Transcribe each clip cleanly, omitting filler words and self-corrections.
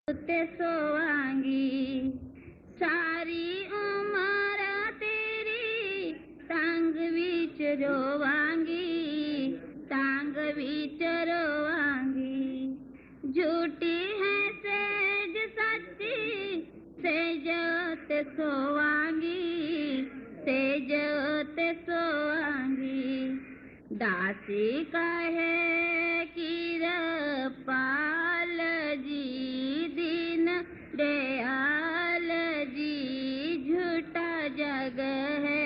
ते सोवांगी सारी उमर तेरी टांग बीच रोवांगी टांग बीच रोवांगी झूठी है सेज सच्ची सेज ते सोवांगी सेज ते सोवांगी दासी कहे किरपाल जी दीन दयाल जी झूठा जग है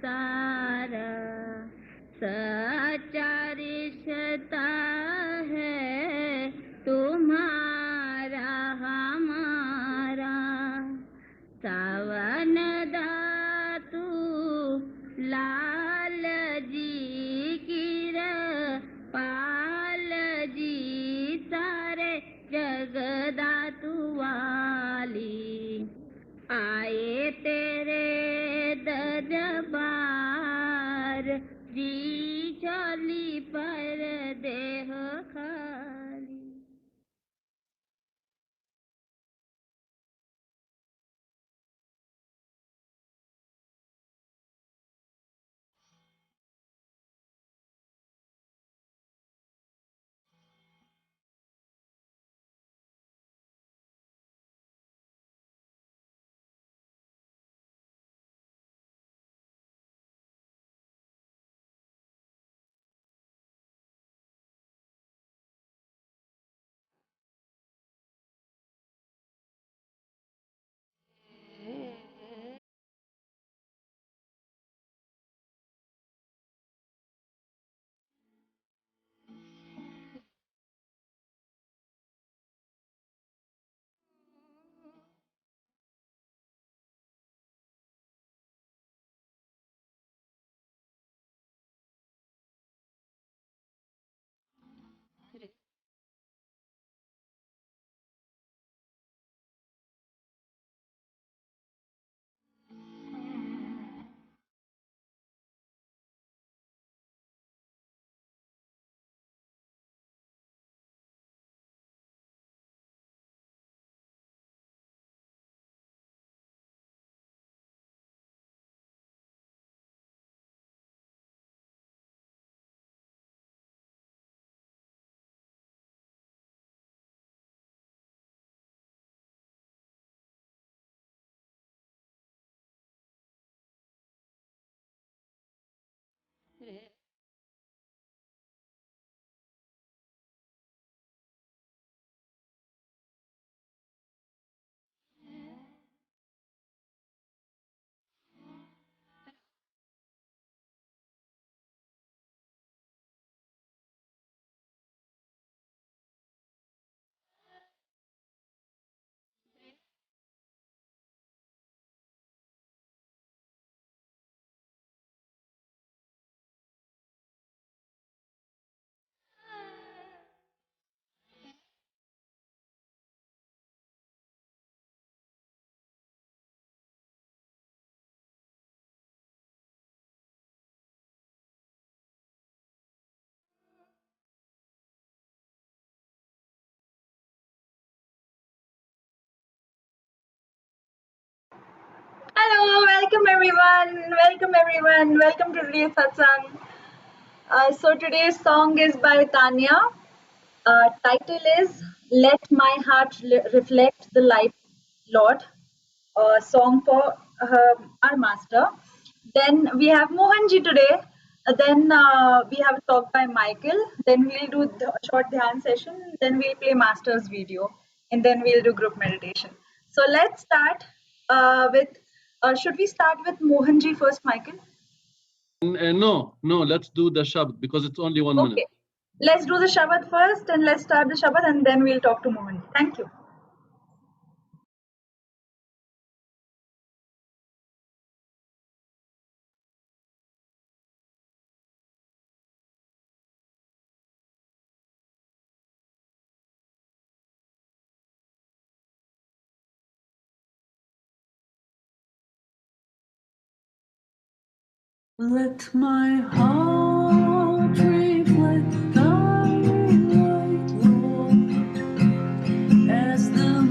सारा सच्चा रिश्ता है तुम्हारा हमारा सावन दातू लाल जी कीर पाल जी सारे जगदातु वाली आए तेरे दरबार जी चली पर देह खाली। Hello, welcome everyone. Welcome everyone. Welcome to today's satsang. So today's song is by Tanya. Title is "Let My Heart Reflect the Light, Lord." A song for our master. Then we have Mohanji today. Then we have a talk by Michael. Then we'll do a short dhyan session. Then we'll play master's video, and then we'll do group meditation. So let's start with. Should we start with Mohanji first, Michael? No, let's do the Shabd because it's only 1 minute. Okay. Let's do the Shabad first, and let's start the Shabad, and then we'll talk to Mohanji. Thank you. Let my heart reflect thy light, Lord, as the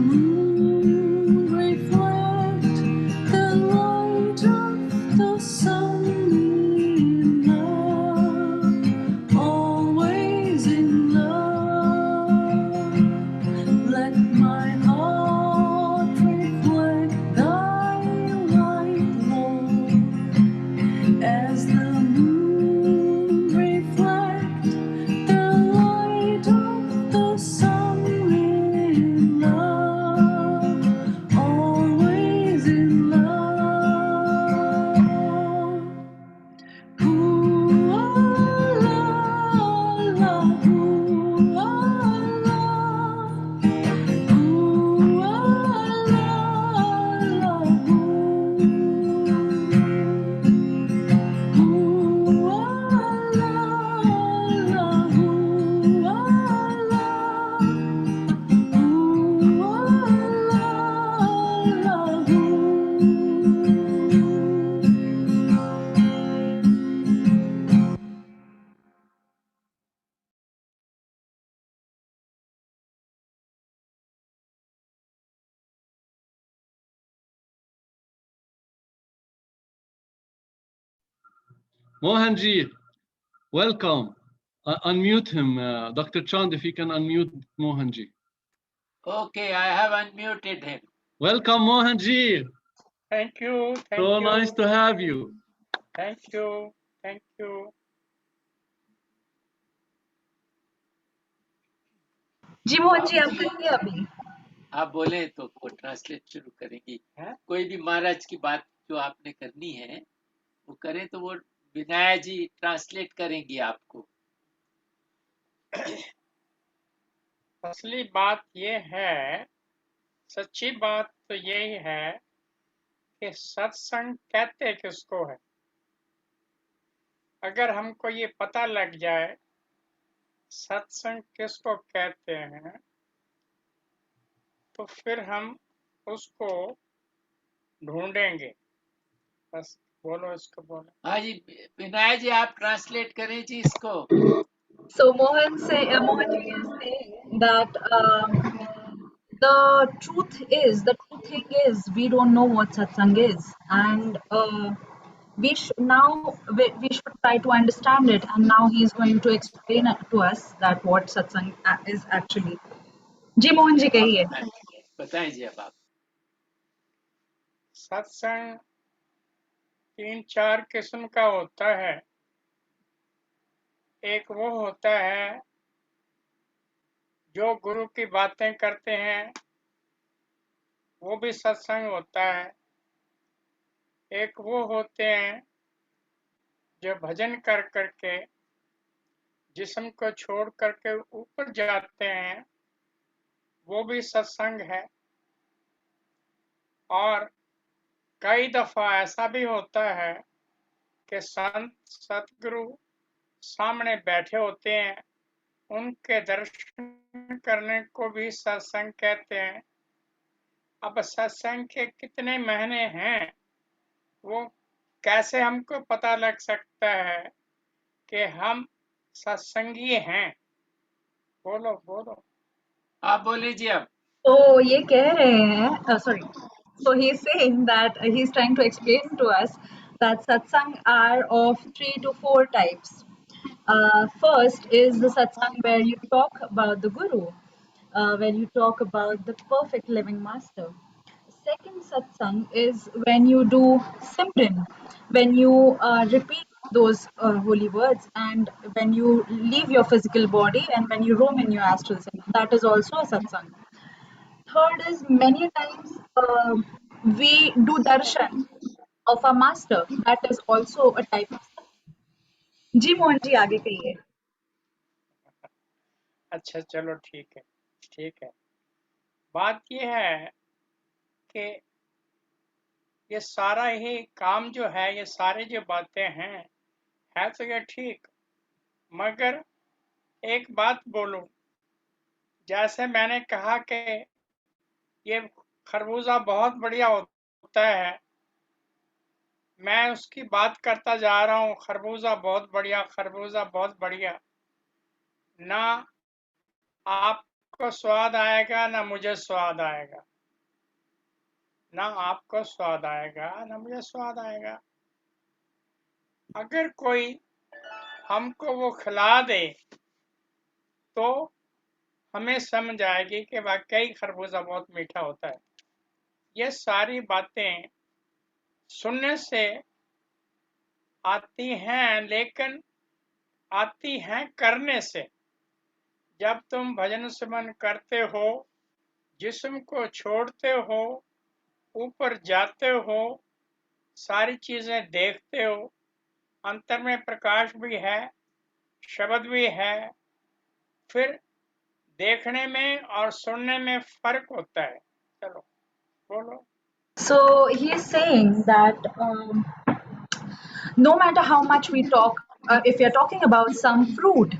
Mohanji, welcome. Unmute him. Dr. Chand, if you can unmute Mohanji. Okay, I have unmuted him. Welcome, Mohanji. Thank you. So nice to have you. Thank you. Thank you. जी मोहन जी आप कहिए अभी। आप बोले तो वो translate शुरू करेंगी। कोई भी महाराज की बात जो आपने करनी है वो करें तो वो विनाया जी ट्रांसलेट करेंगी आपको। असली बात ये है, सच्ची बात तो यही है कि सत्संग कहते किसको है। अगर हमको ये पता लग जाए सत्संग किसको कहते हैं तो फिर हम उसको ढूंढेंगे। बस बोलो इसको बोलो। हाँ जी, विनाया जी आप ट्रांसलेट करें जी इसको। So Mohan ji is saying that the truth thing is we don't know what satsang is, and we should try to understand it, and now he is going to explain it to us that what satsang is actually. जी मोहन जी कहिए। बताएं जी अब आप। सत्संग 3-4 किस्म का होता है। एक वो होता है जो गुरु की बातें करते हैं, वो भी सत्संग होता है। एक वो होते हैं जो भजन कर करके जिस्म को छोड़ करके ऊपर जाते हैं, वो भी सत्संग है। और कई दफा ऐसा भी होता है कि संत सतगुरु सामने बैठे होते हैं, उनके दर्शन करने को भी सत्संग कहते हैं। अब सत्संग के कितने महीने हैं वो कैसे हमको पता लग सकता है कि हम सत्संगी हैं। बोलो बोलो। आप बोले जी अब। तो ये कह रहे हैं sorry, so he is saying that he's trying to explain to us that satsang are of 3 to 4 types. First is the satsang where you talk about the guru, where you talk about the perfect living master. Second satsang is when you do simran, when you repeat those holy words, and when you leave your physical body and when you roam in your astral self, that is also a satsang. Third is many times we do darshan of a master, that is also a type of satsang. जी मोहन जी आगे कहिए। अच्छा चलो ठीक है, ठीक है। बात ये है कि ये सारा ही काम जो है, ये सारे जो बातें हैं, है तो ये ठीक, मगर एक बात बोलूं, जैसे मैंने कहा कि ये खरबूजा बहुत बढ़िया होता है, मैं उसकी बात करता जा रहा हूँ, खरबूजा बहुत बढ़िया, खरबूजा बहुत बढ़िया। ना आपको स्वाद आएगा ना मुझे स्वाद आएगा, ना आपको स्वाद आएगा ना मुझे स्वाद आएगा। अगर कोई हमको वो खिला दे तो हमें समझ आएगी कि वाकई खरबूजा बहुत मीठा होता है। ये सारी बातें सुनने से आती हैं, लेकिन आती हैं करने से। जब तुम भजन सिमरन करते हो, जिस्म को छोड़ते हो, ऊपर जाते हो, सारी चीजें देखते हो, अंतर में प्रकाश भी है, शब्द भी है, फिर देखने में और सुनने में फर्क होता है। चलो बोलो। So he is saying that no matter how much we talk, if we are talking about some fruit,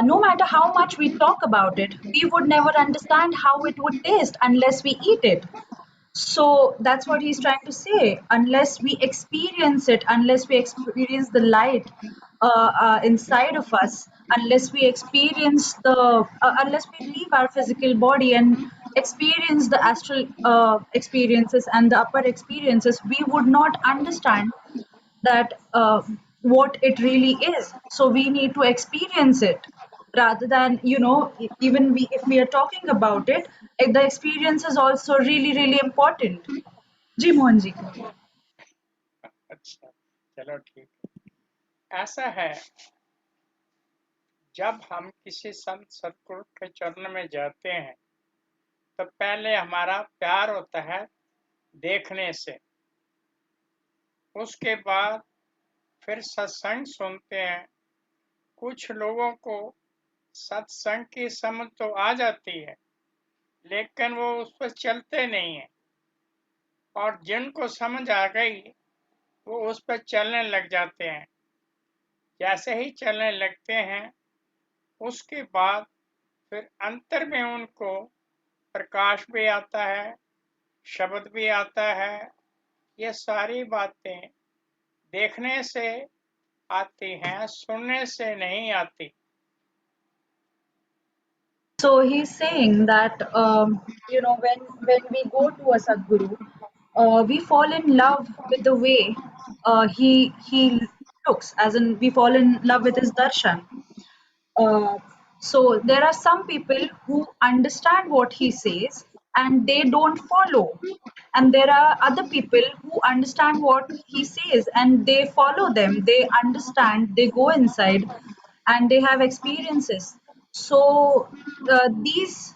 no matter how much we talk about it, we would never understand how it would taste unless we eat it. So that's what he's trying to say. Unless we experience it, unless we experience the light inside of us, unless we experience unless we leave our physical body and experience the astral experiences and the upper experiences, we would not understand that what it really is. So we need to experience it rather than, even if we are talking about it, the experience is also really, really important. Ji Mohan ji. अच्छा, चलो ठीक है। ऐसा है, जब हम किसी संत सतगुरु के चरण में जाते हैं तो पहले हमारा प्यार होता है देखने से, उसके बाद फिर सत्संग सुनते हैं। कुछ लोगों को सत्संग की समझ तो आ जाती है, लेकिन वो उस पर चलते नहीं है, और जिनको समझ आ गई वो उस पर चलने लग जाते हैं। जैसे ही चलने लगते हैं, उसके बाद फिर अंतर में उनको प्रकाश भी आता है, शब्द भी आता है। ये सारी बातें देखने से आती हैं, सुनने से नहीं आती। So he's saying that when we go to a Sadguru, we fall in love with the way he looks, as in we fall in love with his darshan. Uh, so there are some people who understand what he says and they don't follow. And there are other people who understand what he says and they follow them. They understand, they go inside and they have experiences. So these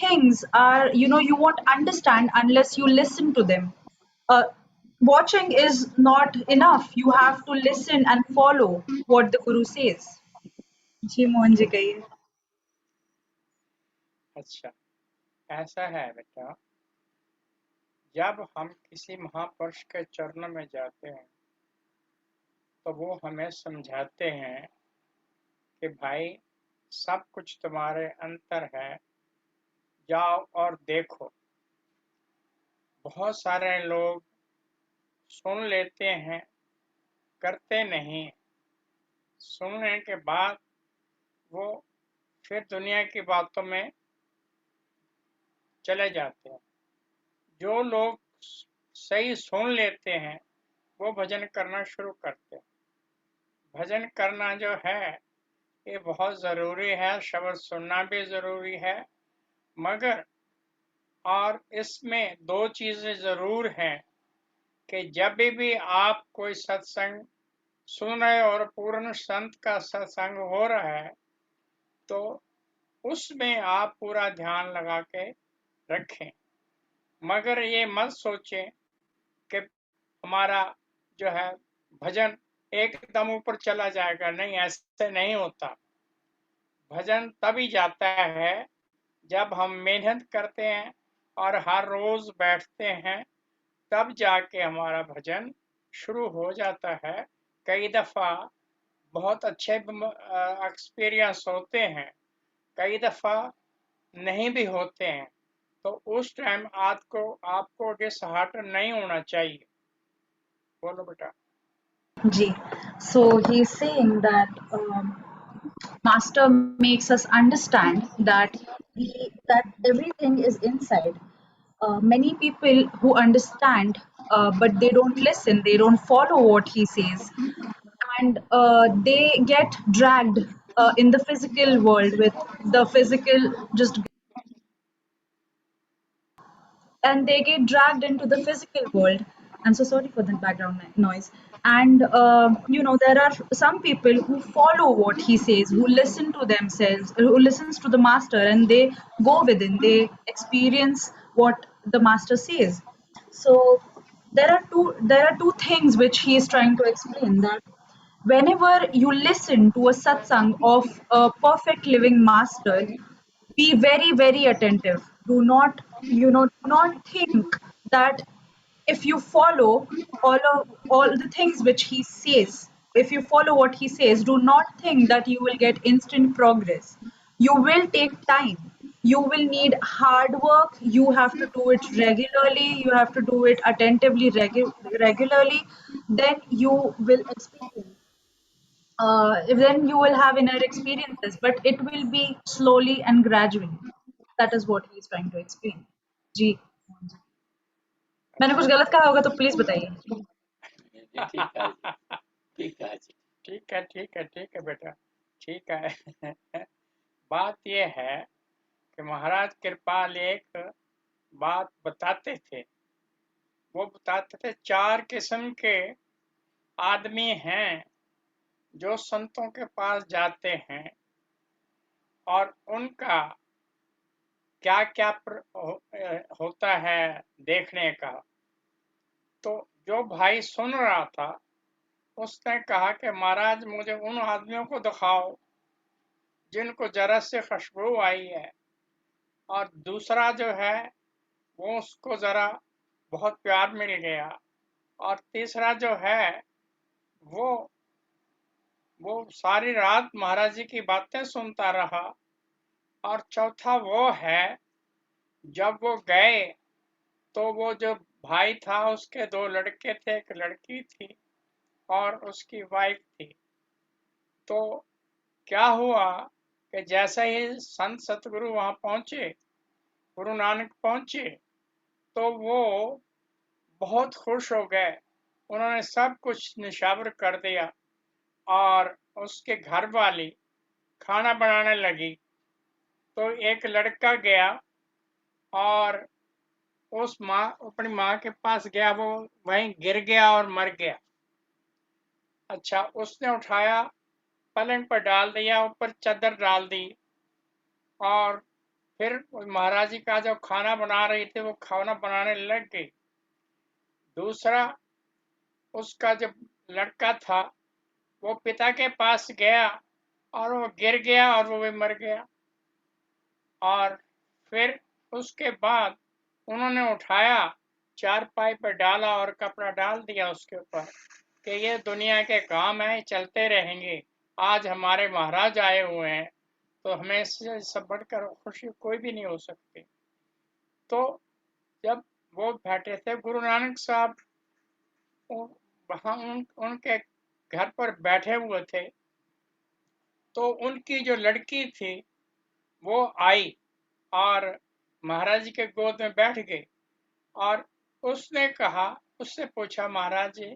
things are, you won't understand unless you listen to them. Watching is not enough. You have to listen and follow what the Guru says. जी मोहन जी कहिए। अच्छा, ऐसा है बेटा, जब हम किसी महापुरुष के चरण में जाते हैं तो वो हमें समझाते हैं कि भाई सब कुछ तुम्हारे अंतर है, जाओ और देखो। बहुत सारे लोग सुन लेते हैं, करते नहीं। सुनने के बाद वो फिर दुनिया की बातों में चले जाते हैं। जो लोग सही सुन लेते हैं वो भजन करना शुरू करते हैं। भजन करना जो है ये बहुत ज़रूरी है, शब्द सुनना भी ज़रूरी है, मगर और इसमें दो चीज़ें ज़रूर हैं कि जब भी आप कोई सत्संग सुन रहे और पूर्ण संत का सत्संग हो रहा है तो उसमें आप पूरा ध्यान लगा के रखें, मगर ये मत सोचें कि हमारा जो है भजन एकदम ऊपर चला जाएगा। नहीं, ऐसे नहीं होता। भजन तभी जाता है जब हम मेहनत करते हैं और हर रोज बैठते हैं, तब जाके हमारा भजन शुरू हो जाता है। कई दफा बहुत अच्छे एक्सपीरियंस होते हैं, कई दफा नहीं भी होते हैं, तो उस टाइम आपको डिसहार्ट नहीं होना चाहिए। बोलो बेटा। जी, so he's saying that master makes us understand that that everything is inside. Many people who understand, but they don't listen, they don't follow what he says, and they get dragged in the physical world with the physical just, and they get dragged into the physical world. I'm so sorry for the background noise. And there are some people who follow what he says, who listen to themselves, who listens to the master, and they go within, they experience what the master says. So there are two things which he is trying to explain, that whenever you listen to a satsang of a perfect living master, be very, very attentive. Do not think that if you follow all the things which he says, if you follow what he says, do not think that you will get instant progress. You will take time, you will need hard work, you have to do it regularly, you have to do it attentively, regularly, then you will experience, then you will have inner experiences, but it will be slowly and gradually. That is what he is trying to explain. जी, मैंने कुछ गलत कहा होगा तो please बताइए। ठीक है, ठीक है ठीक है बेटा, ठीक है। बात ये है कि महाराज कृपाल एक बात बताते थे। वो बताते थे 4 किस्म के आदमी हैं जो संतों के पास जाते हैं और उनका क्या क्या होता है देखने का। तो जो भाई सुन रहा था उसने कहा कि महाराज मुझे उन आदमियों को दिखाओ जिनको जरा से खुशबू आई है, और दूसरा जो है वो उसको जरा बहुत प्यार मिल गया, और तीसरा जो है वो सारी रात महाराज जी की बातें सुनता रहा, और चौथा वो है जब वो गए तो वो जो भाई था उसके 2 लड़के थे, एक लड़की थी और उसकी वाइफ थी। तो क्या हुआ कि जैसे ही संत सतगुरु वहां पहुंचे, गुरु नानक पहुंचे, तो वो बहुत खुश हो गए। उन्होंने सब कुछ निशावर कर दिया और उसके घर वाली खाना बनाने लगी। तो एक लड़का गया और अपनी माँ के पास गया, वो वहीं गिर गया और मर गया। अच्छा, उसने उठाया, पलंग पर डाल दिया, ऊपर चादर डाल दी, और फिर महाराज जी का जो खाना बना रही थी वो खाना बनाने लग गई। दूसरा उसका जो लड़का था वो पिता के पास गया और वो गिर गया और वो भी मर गया। और फिर उसके बाद उन्होंने उठाया, चारपाई पर डाला और कपड़ा डाल दिया उसके ऊपर कि ये दुनिया के काम है, चलते रहेंगे। आज हमारे महाराज आए हुए हैं तो हमें इससे सब बढ़कर खुशी कोई भी नहीं हो सकती। तो जब वो बैठे थे, गुरु नानक साहब वहां उनके घर पर बैठे हुए थे, तो उनकी जो लड़की थी वो आई और महाराज जी के गोद में बैठ गई, और उसने कहा, उससे पूछा, महाराज जी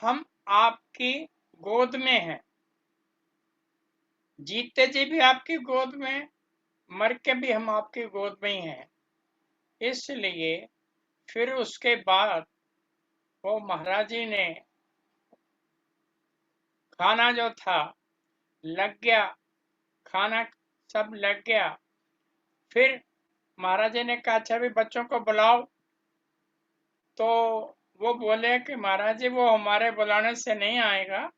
हम आपकी गोद में हैं, जीते जी भी आपकी गोद में, मर के भी हम आपकी गोद में ही हैं। इसलिए फिर उसके बाद वो महाराज जी ने खाना जो था लग गया, खाना सब लग गया। फिर महाराज जी ने कहा अच्छा भी बच्चों को बुलाओ। तो वो बोले कि महाराज जी वो हमारे बुलाने से नहीं आएगा,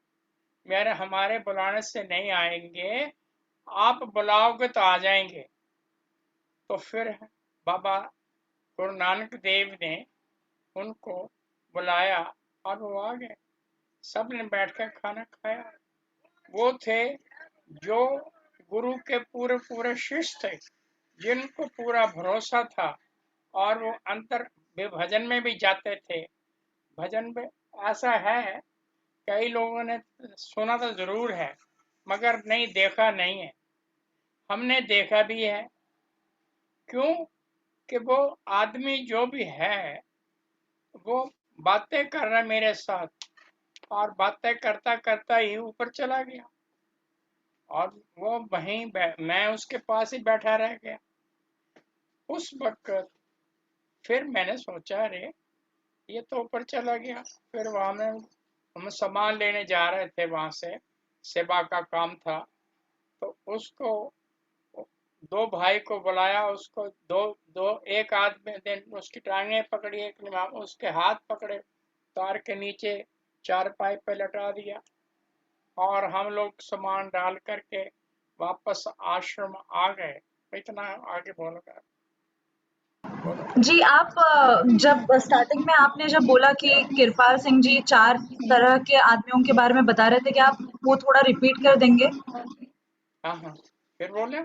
हमारे बुलाने से नहीं आएंगे, आप बुलाओगे तो आ जाएंगे। तो फिर बाबा गुरु नानक देव ने उनको बुलाया और वो आ गए। सब ने बैठकर खाना खाया। वो थे जो गुरु के पूरे पूरे शिष्य थे, जिनको पूरा भरोसा था, और वो अंतर भजन में भी जाते थे। भजन में ऐसा है, कई लोगों ने सुना तो जरूर है मगर नहीं देखा नहीं है। हमने देखा भी है। क्यों कि वो आदमी जो भी है वो बातें कर रहा है मेरे साथ, और बातें करता करता ही ऊपर चला गया, और वो वहीं मैं उसके पास ही बैठा रह गया। उस वक्त फिर मैंने सोचा, अरे ये तो ऊपर चला गया। फिर वहां में हम सामान लेने जा रहे थे, वहां से सेवा का काम था, तो उसको 2 भाई को बुलाया, उसको एक आदमी ने उसकी टांगें पकड़ी, एक ने उसके हाथ पकड़े, तार के नीचे चारपाई पे लटा दिया, और हम लोग सामान डाल करके वापस आश्रम आ गए। इतना आगे बोलूंगा। जी, आप जब स्टार्टिंग में आपने जब बोला कि कृपाल सिंह जी 4 तरह के आदमियों के बारे में बता रहे थे, क्या आप वो थोड़ा रिपीट कर देंगे? हाँ, फिर बोले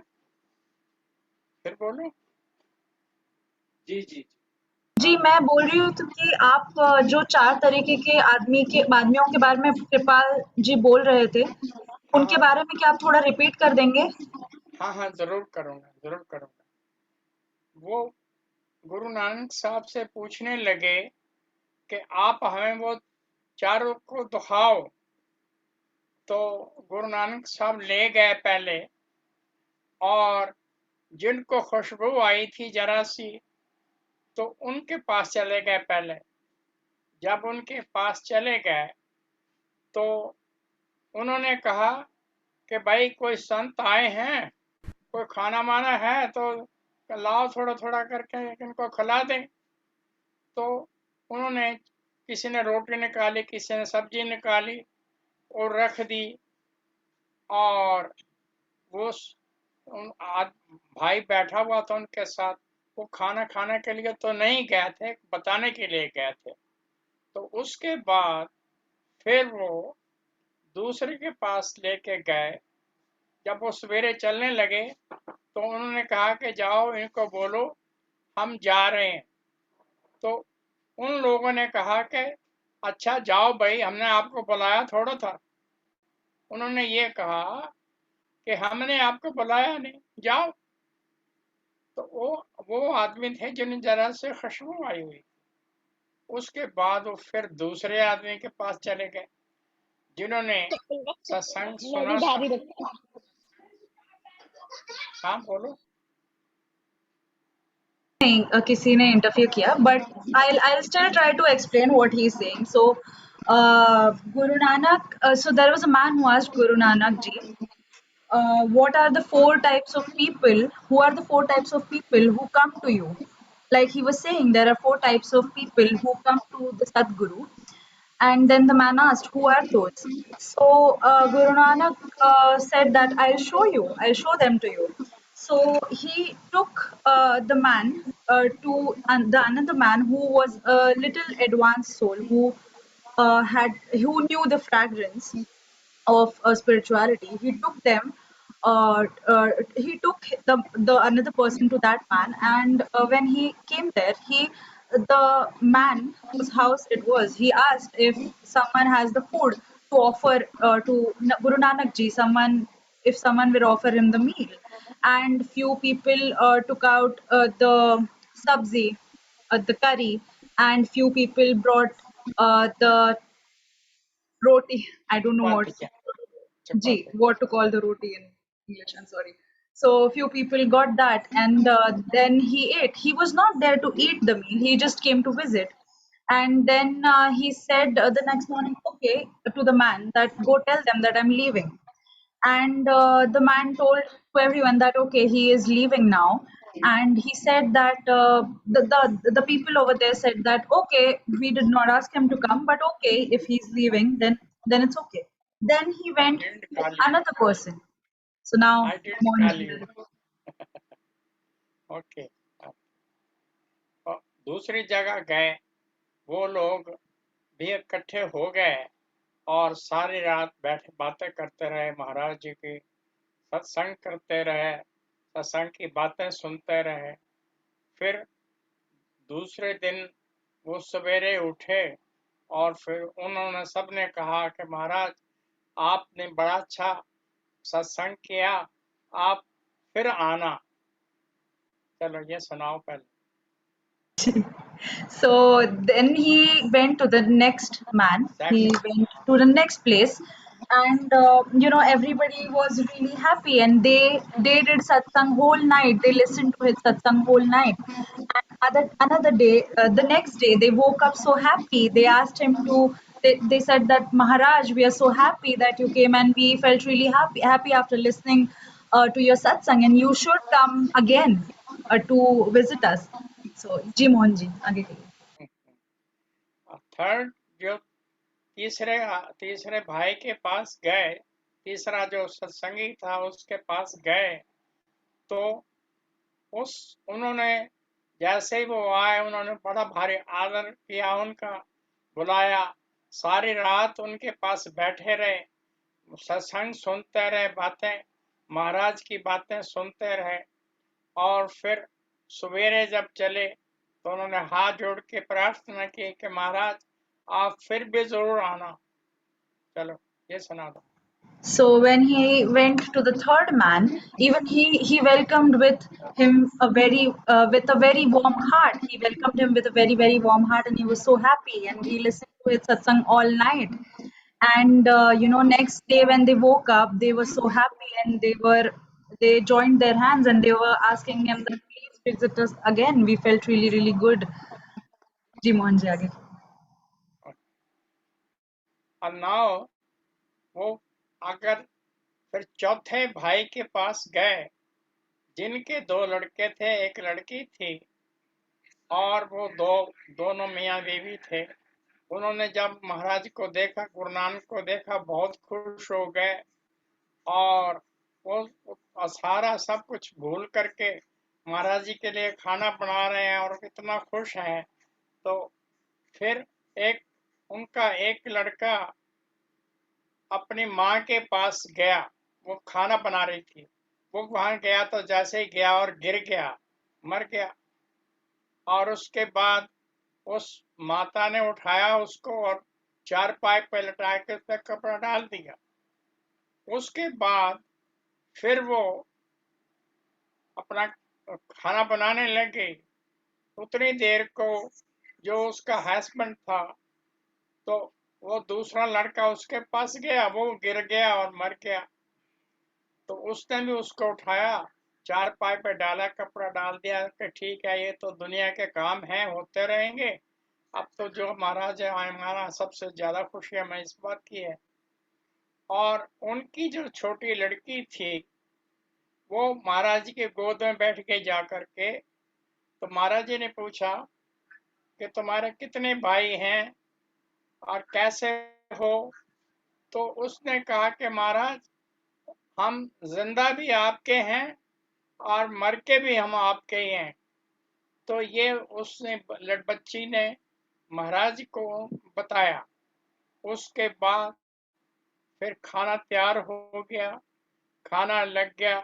जी जी जी, मैं बोल रही हूँ तो कि आप जो 4 तरीके के आदमियों के बारे में कृपाल जी बोल रहे थे, उनके बारे में क्या आप थोड़ा रिपीट कर देंगे? हाँ, जरूर करूंगा। वो गुरु नानक साहब से पूछने लगे कि आप हमें वो चारों को दिखाओ तो गुरु नानक साहब ले गए पहले, और जिनको खुशबू आई थी जरा सी तो उनके पास चले गए पहले। जब उनके पास चले गए तो उन्होंने कहा कि भाई कोई संत आए हैं, कोई खाना माना है तो लाओ, थोड़ा थोड़ा करके इनको खिला दें। तो उन्होंने, किसी ने रोटी निकाली, किसी ने सब्जी निकाली और रख दी, और वो भाई बैठा हुआ था उनके साथ। वो खाना खाने के लिए तो नहीं गए थे, बताने के लिए गए थे। तो उसके बाद फिर वो दूसरे के पास लेके गए। जब वो सवेरे चलने लगे तो उन्होंने कहा कि जाओ, इनको बोलो हम जा रहे हैं। तो उन लोगों ने कहा कि अच्छा जाओ भाई, हमने आपको बुलाया थोड़ा था। उन्होंने ये कहा कि हमने आपको बुलाया नहीं, जाओ। तो वो आदमी थे जिन्हें जरा से खुशबू आई हुई। उसके बाद वो फिर दूसरे आदमी के पास चले गए जिन्होंने सत्संग सुना था। हाँ बोलो। किसी ने इंटरफियर किया, but I'll still try to explain what he's saying. So Guru Nanak, so there was a man who asked Guru Nanak ji, what are the four types of people, who are the four types of people who come to you? Like he was saying, there are four types of people who come to the Sadguru. And then the man asked, who are those? So Guru Nanak said that I'll show them to you. So he took the man to the another man who was a little advanced soul, who knew the fragrance of spirituality. He took them. He took the another person to that man, and when he came there, the man whose house it was, he asked if someone has the food to offer to Guru Nanak ji. If someone will offer him the meal, and few people took out the sabzi, the curry, and few people brought the roti. I don't know what. Ji, what to call the roti in English, I'm sorry. So few people got that, and then he ate. He was not there to eat the meal, he just came to visit. And then he said the next morning, okay, to the man that go tell them that I'm leaving. And the man told to everyone that okay, he is leaving now. And he said that the people over there said that okay, we did not ask him to come, but okay, if he's leaving, then it's okay. Then he I went didn't to call you. another person. So now, I didn't call you. Okay. दूसरी जगह गए, वो लोग भी इकट्ठे हो गए और सारी रात बैठे बातें करते रहे, महाराज जी की सत्संग करते रहे, सत्संग की बातें सुनते रहे। फिर दूसरे दिन वो सवेरे उठे और फिर उन्होंने सबने कहा कि महाराज आपने बड़ा अच्छा सत्संग किया, आप फिर आना। चलो ये सुनाओ पहले। So then he went to the next man. He went to the next place, and everybody was really happy, and they did satsang whole night. They listened to his satsang whole night. And another day, the next day, they woke up so happy. They asked him to. They said that Maharaj, we are so happy that you came, and we felt really happy after listening to your satsang, and you should come again to visit us. So, जी मोहन जी आगे कहिए। Third जो तीसरे तीसरे भाई के पास गए, तीसरा जो सत्संगी था उसके पास गए, तो उन्होंने जैसे ही वो आए, उन्होंने बड़ा भारी आदर किया, उनका बुलाया, सारी रात उनके पास बैठे रहे, सत्संग सुनते रहे, बातें महाराज की बातें सुनते रहे। और फिर सवेरे जब चले तो उन्होंने हाथ जोड़ के प्रार्थना की कि महाराज आप फिर भी जरूर आना। चलो ये सुना दो। So when he went to the third man, even he welcomed with him with a very warm heart. He welcomed him with a very warm heart, and he was so happy, and he listened to his satsang all night. And next day when they woke up, they were so happy, and they joined their hands, and they were asking him that please visit us again. We felt really, really good. जी मोहन जी आगे. और now वो अगर फिर चौथे भाई के पास गए, जिनके 2 लड़के थे, 1 लड़की थी, और वो दोनों मियाँ बीवी थे। उन्होंने जब महाराज को देखा, गुरु नानक को देखा, बहुत खुश हो गए, और वो सारा सब कुछ भूल करके महाराज जी के लिए खाना बना रहे हैं और कितना खुश हैं। तो फिर उनका एक लड़का अपनी माँ के पास गया, वो खाना बना रही थी, वो वहां गया तो जैसे ही गया और गिर गया, मर गया। और उसके बाद उस माता ने उठाया उसको और चारपाई पे लटा के उस पर कपड़ा डाल दिया। उसके बाद फिर वो अपना खाना बनाने लग गई। उतनी देर को जो उसका हस्बैंड था, तो वो दूसरा लड़का उसके पास गया, वो गिर गया और मर गया। तो उसने भी उसको उठाया, चारपाई पे डाला, कपड़ा डाल दिया कि ठीक है, ये तो दुनिया के काम हैं, होते रहेंगे। अब तो जो महाराज है हमारा सबसे ज्यादा खुशी हमें इस बात की है। और उनकी जो छोटी लड़की थी, वो महाराज जी के गोद में बैठ गई जा करके। तो महाराज जी ने पूछा कि तुम्हारे कितने भाई हैं और कैसे हो? तो उसने कहा कि महाराज, हम जिंदा भी आपके हैं और मर के भी हम आपके ही हैं। तो ये उसने बच्ची ने महाराज को बताया। उसके बाद फिर खाना तैयार हो गया, खाना लग गया,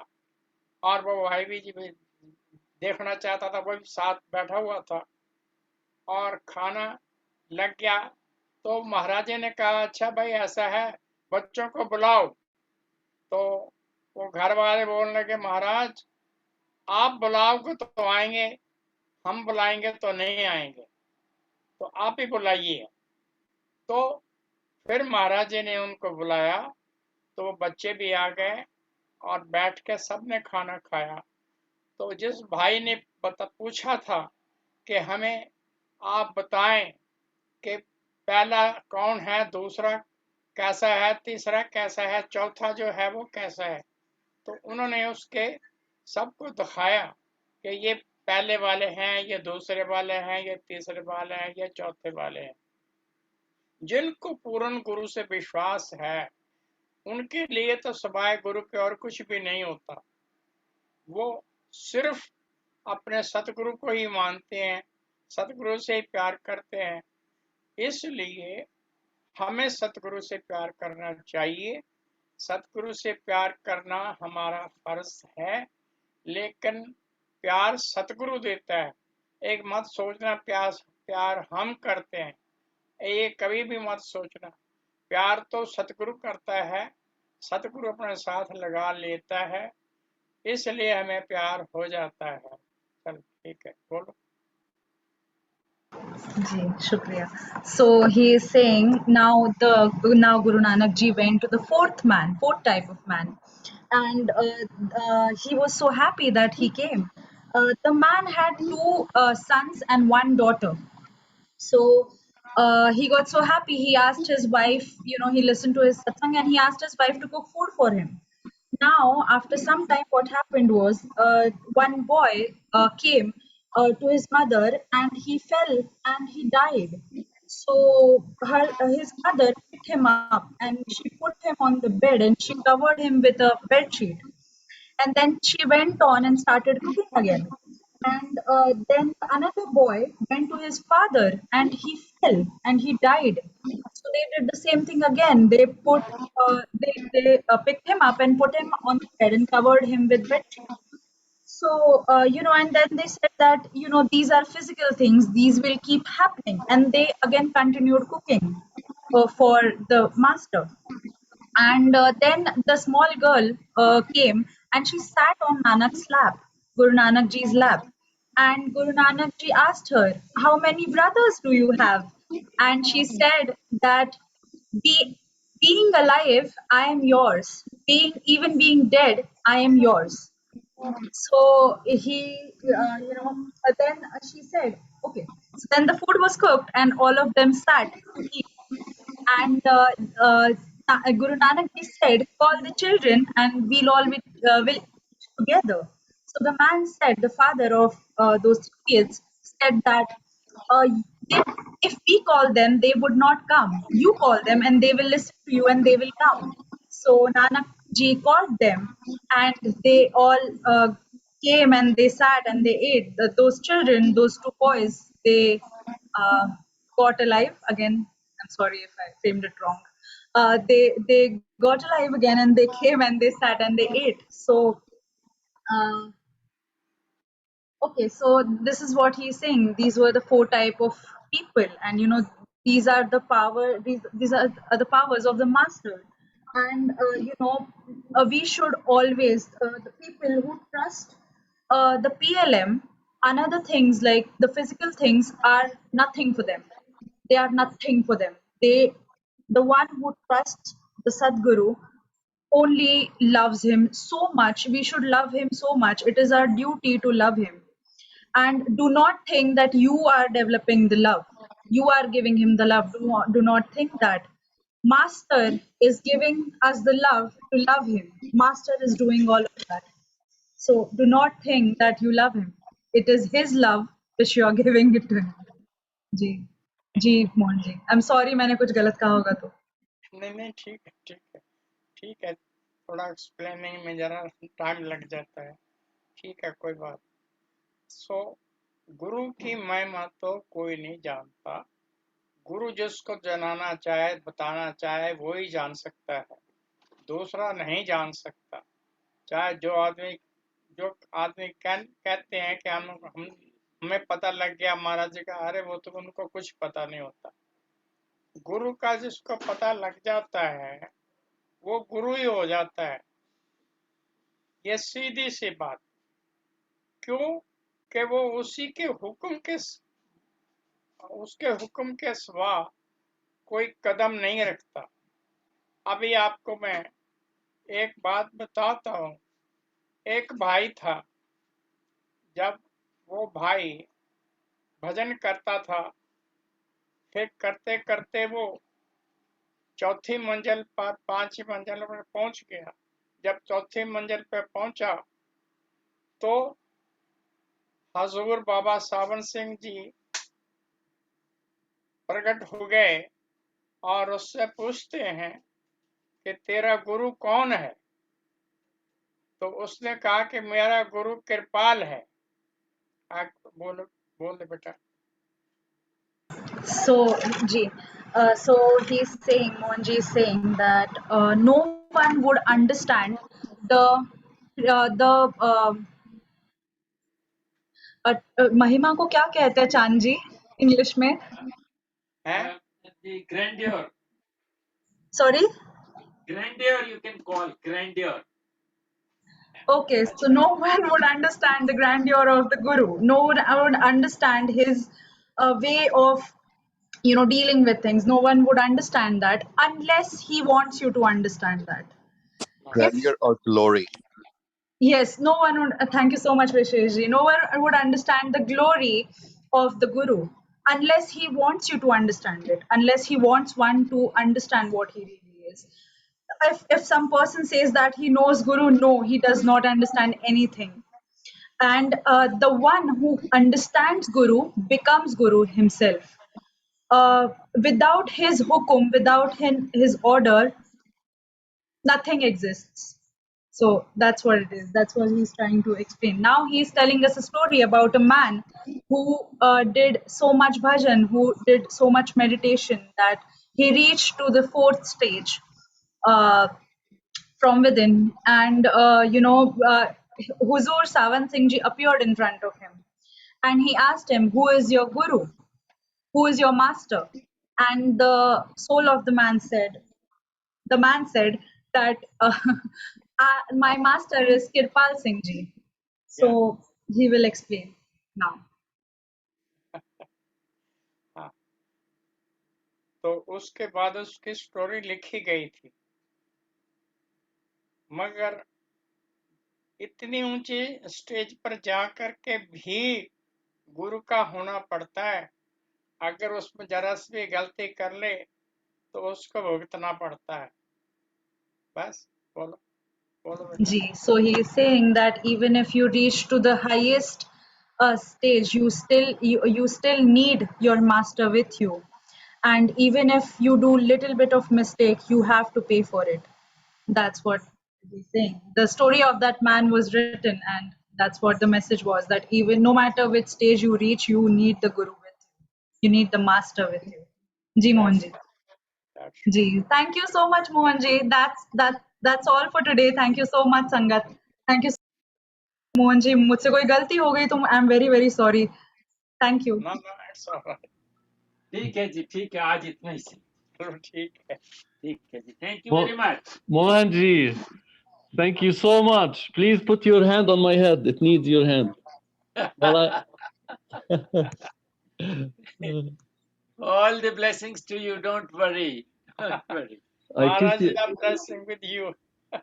और वो भाई भी जी भी देखना चाहता था, वो भी साथ बैठा हुआ था, और खाना लग गया। तो महाराजे ने कहा अच्छा भाई ऐसा है, बच्चों को बुलाओ। तो वो घर वाले बोलने लगे महाराज, आप बुलाओगे तो आएंगे, हम बुलाएंगे तो नहीं आएंगे, तो आप ही बुलाइए। तो फिर महाराज जी ने उनको बुलाया, तो वो बच्चे भी आ गए और बैठ के सबने खाना खाया। तो जिस भाई ने पूछा था कि हमें आप बताएं कि पहला कौन है, दूसरा कैसा है, तीसरा कैसा है, चौथा जो है वो कैसा है, तो उन्होंने उसके सबको दिखाया कि ये पहले वाले हैं, ये दूसरे वाले हैं, ये तीसरे वाले हैं, ये चौथे वाले हैं। जिनको पूर्ण गुरु से विश्वास है, उनके लिए तो सवाए गुरु के और कुछ भी नहीं होता। वो सिर्फ अपने सतगुरु को ही मानते हैं, सतगुरु से ही प्यार करते हैं। इसलिए हमें सतगुरु से प्यार करना चाहिए। सतगुरु से प्यार करना हमारा फर्ज है, लेकिन प्यार सतगुरु देता है। एक मत सोचना प्यार हम करते हैं, ये कभी भी मत सोचना। प्यार तो सतगुरु करता है, सतगुरु अपने साथ लगा लेता है, इसलिए हमें प्यार हो जाता है। चल ठीक है, बोलो। जी शुक्रिया. So he is saying now Guru Nanak ji went to the fourth type of man, and he was so happy that he came. The man had 2 sons and 1 daughter. So he got so happy. He asked his wife, he listened to his satsang, and he asked his wife to cook food for him. Now, after some time, what happened was one boy came to his mother, and he fell and he died. So his mother picked him up and she put him on the bed and she covered him with a bed sheet. And then she went on and started cooking again. And then another boy went to his father and he fell and he died. So they did the same thing again. They picked him up and put him on the bed and covered him with bed sheet. So and then they said that these are physical things; these will keep happening. And they again continued cooking for the master. And then the small girl came and she sat on Nanak's lap, Guru Nanak Ji's lap. And Guru Nanak Ji asked her, "How many brothers do you have?" And she said that we being alive, I am yours. Being dead, I am yours. So then she said, okay. So then the food was cooked, and all of them sat to eat. And Guru Nanak Ji said, "Call the children, and we'll all will eat together." So the man said, the father of those kids said that uh, they, if we call them, they would not come. You call them, and they will listen to you, and they will come. So Nanak Ji called them, and they all came and they sat and they ate. Those children, those two boys, they uh, got alive again. I'm sorry if I framed it wrong. They got alive again, and they came and they sat and they ate. So uh, okay, so this is what he's saying. These were the four type of people, and these are the power. These are the powers of the master, and we should always the people who trust the PLM. Another things like the physical things are nothing for them. They are nothing for them. The one who trusts the Sadguru only loves him so much. We should love him so much. It is our duty to love him. And do not think that you are developing the love. You are giving him the love. Do not think that. Master is giving us the love to love him. Master is doing all of that. So do not think that you love him. It is his love which you are giving it to him. जी जी Mohan ji I am sorry मैंने कुछ गलत कहा होगा तो नहीं नहीं, ठीक है ठीक है ठीक है, थोड़ा एक्सप्लेनिंग में जरा टाइम लग जाता है, ठीक है कोई बात। सो गुरु की महिमा तो कोई नहीं जानता, गुरु जिसको जनाना चाहे बताना चाहे वो ही जान सकता है, दूसरा नहीं जान सकता। चाहे जो आदमी कहते हैं कि हमें पता लग गया महाराज जी का, अरे वो तो उनको कुछ पता नहीं होता। गुरु का जिसको पता लग जाता है वो गुरु ही हो जाता है, ये सीधी सी बात। क्यों कि वो उसके हुक्म के सिवा कोई कदम नहीं रखता। अभी आपको मैं एक बात बताता हूँ। एक भाई था, जब वो भाई भजन करता था, फिर करते करते वो चौथी मंजिल पर 5वीं मंजिल पर पहुंच गया। जब चौथी मंजिल पर पहुंचा तो हजूर बाबा सावन सिंह जी प्रकट हो गए और उससे पूछते हैं कि तेरा गुरु कौन है? तो उसने कहा कि मेरा गुरु कृपाल है। बोल दे बेटा। so ji so he's saying Mohan ji is saying that no one would understand the महिमा को क्या कहते हैं चांद जी इंग्लिश में? Grandeur, sorry grandeur you can call grandeur. Okay, so no one would understand the grandeur of the guru. No one would understand his way of, dealing with things. No one would understand that unless he wants you to understand that. Grandeur or glory. Yes, no one would. Thank you so much, Visheshji. No one would understand the glory of the guru unless he wants you to understand it. Unless he wants one to understand what he really is. If some person says that he knows guru, no, he does not understand anything. And the one who understands guru becomes guru himself. Without his hukum, without his order, nothing exists. So that's what it is. That's what he's trying to explain. Now he's telling us a story about a man who did so much bhajan, who did so much meditation that he reached to the fourth stage from within. And, Huzur Sawan Singh Ji appeared in front of him. And he asked him, who is your guru? Who is your master? And the soul of the man said that my master is Kirpal Singh Ji. So he will explain now. तो उसके बाद उसकी story लिखी गई थी, मगर इतनी ऊंची स्टेज पर जा करके भी गुरु का होना पड़ता है। अगर उसमें जरा सी भी गलती कर ले तो उसको भुगतना पड़ता है। बस बोलो बोलो बेटा। Ji. So he is saying that even if you reach to the highest stage, you still need your master with you, and even if you do little bit of mistake, you have to pay for it. That's what he's saying. The story of that man was written, and that's what the message was. That even no matter which stage you reach, you need the guru with you. You need the master with you. Ji Mohan ji. That's Ji, thank you so much, Mohan ji. That's all for today. Thank you so much, Sangat. Thank you, Mohan ji. मुझसे कोई गलती हो गई तो I'm very very sorry. Thank you. no, it's all right. ठीक है जी, ठीक है, आज इतना ही सही। चलो ठीक है। ठीक है जी, thank you very much. Mohanji, thank you so much. Please put your hand on my head. It needs your hand. Well, All the blessings to you, don't worry. Don't worry. I kiss Maharaj you. is a blessing with you.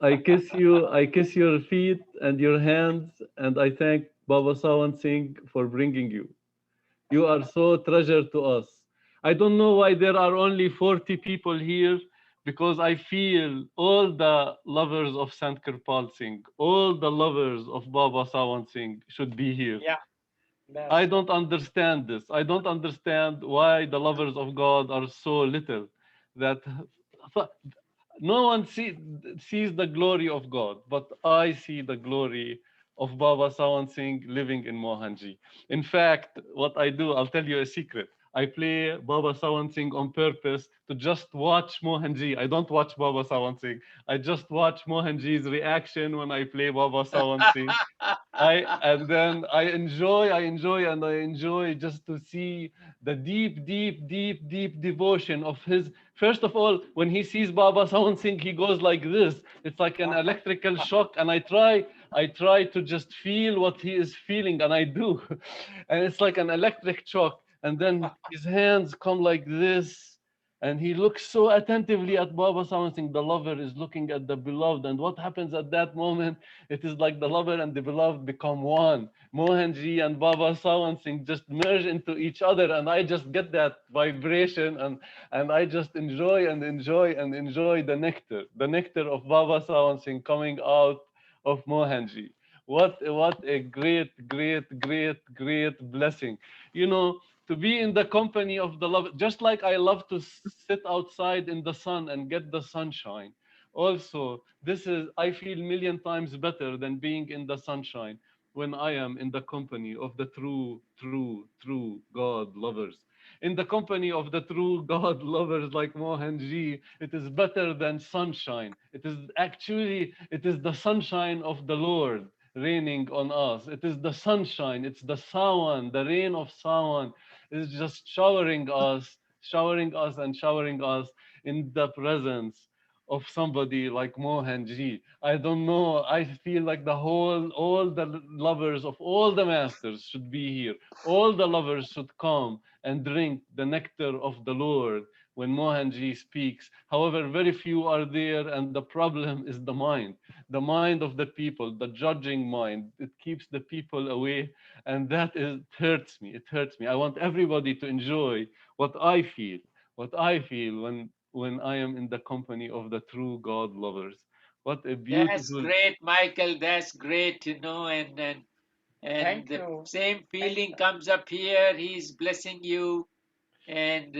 I kiss you. I kiss your feet and your hands, and I thank Baba Sawan Singh for bringing you. You are so treasure to us. I don't know why there are only 40 people here, because I feel all the lovers of Sant Kirpal Singh, all the lovers of Baba Sawan Singh should be here. Yeah. That's I don't understand this. I don't understand why the lovers of God are so little that no one sees the glory of God, but I see the glory of Baba Sawan Singh living in Mohanji. In fact, what I do, I'll tell you a secret. I play Baba Sawan Singh on purpose to just watch Mohanji. I don't watch Baba Sawan Singh. I just watch Mohanji's reaction when I play Baba Sawan Singh. And then I enjoy just to see the deep devotion of his. First of all, when he sees Baba Sawan Singh, he goes like this. It's like an electrical shock, and I try to just feel what he is feeling, and I do, and it's like an electric shock. And then his hands come like this, and he looks so attentively at Baba Sawan Singh. The lover is looking at the beloved, and what happens at that moment? It is like the lover and the beloved become one. Mohanji and Baba Sawan Singh just merge into each other, and I just get that vibration, and I just enjoy the nectar of Baba Sawan Singh coming out of Mohanji. What a great blessing. You know, to be in the company of the love, just like I love to sit outside in the sun and get the sunshine. Also, I feel million times better than being in the sunshine when I am in the company of the true God lovers. In the company of the true God lovers like Mohanji, it is better than sunshine. It is the sunshine of the Lord raining on us. It is the sunshine, it's the Sawan, the rain of Sawan is just showering us in the presence of somebody like Mohanji. I don't know. I feel like all the lovers of all the masters should be here. All the lovers should come and drink the nectar of the Lord when Mohanji speaks. However, very few are there, and the problem is the mind of the people, the judging mind. It keeps the people away, and it hurts me. It hurts me. I want everybody to enjoy what I feel when I am in the company of the true God lovers. What a That's beautiful. great, Michael. That's great, and Thank the you. same feeling comes up here. He's blessing you, and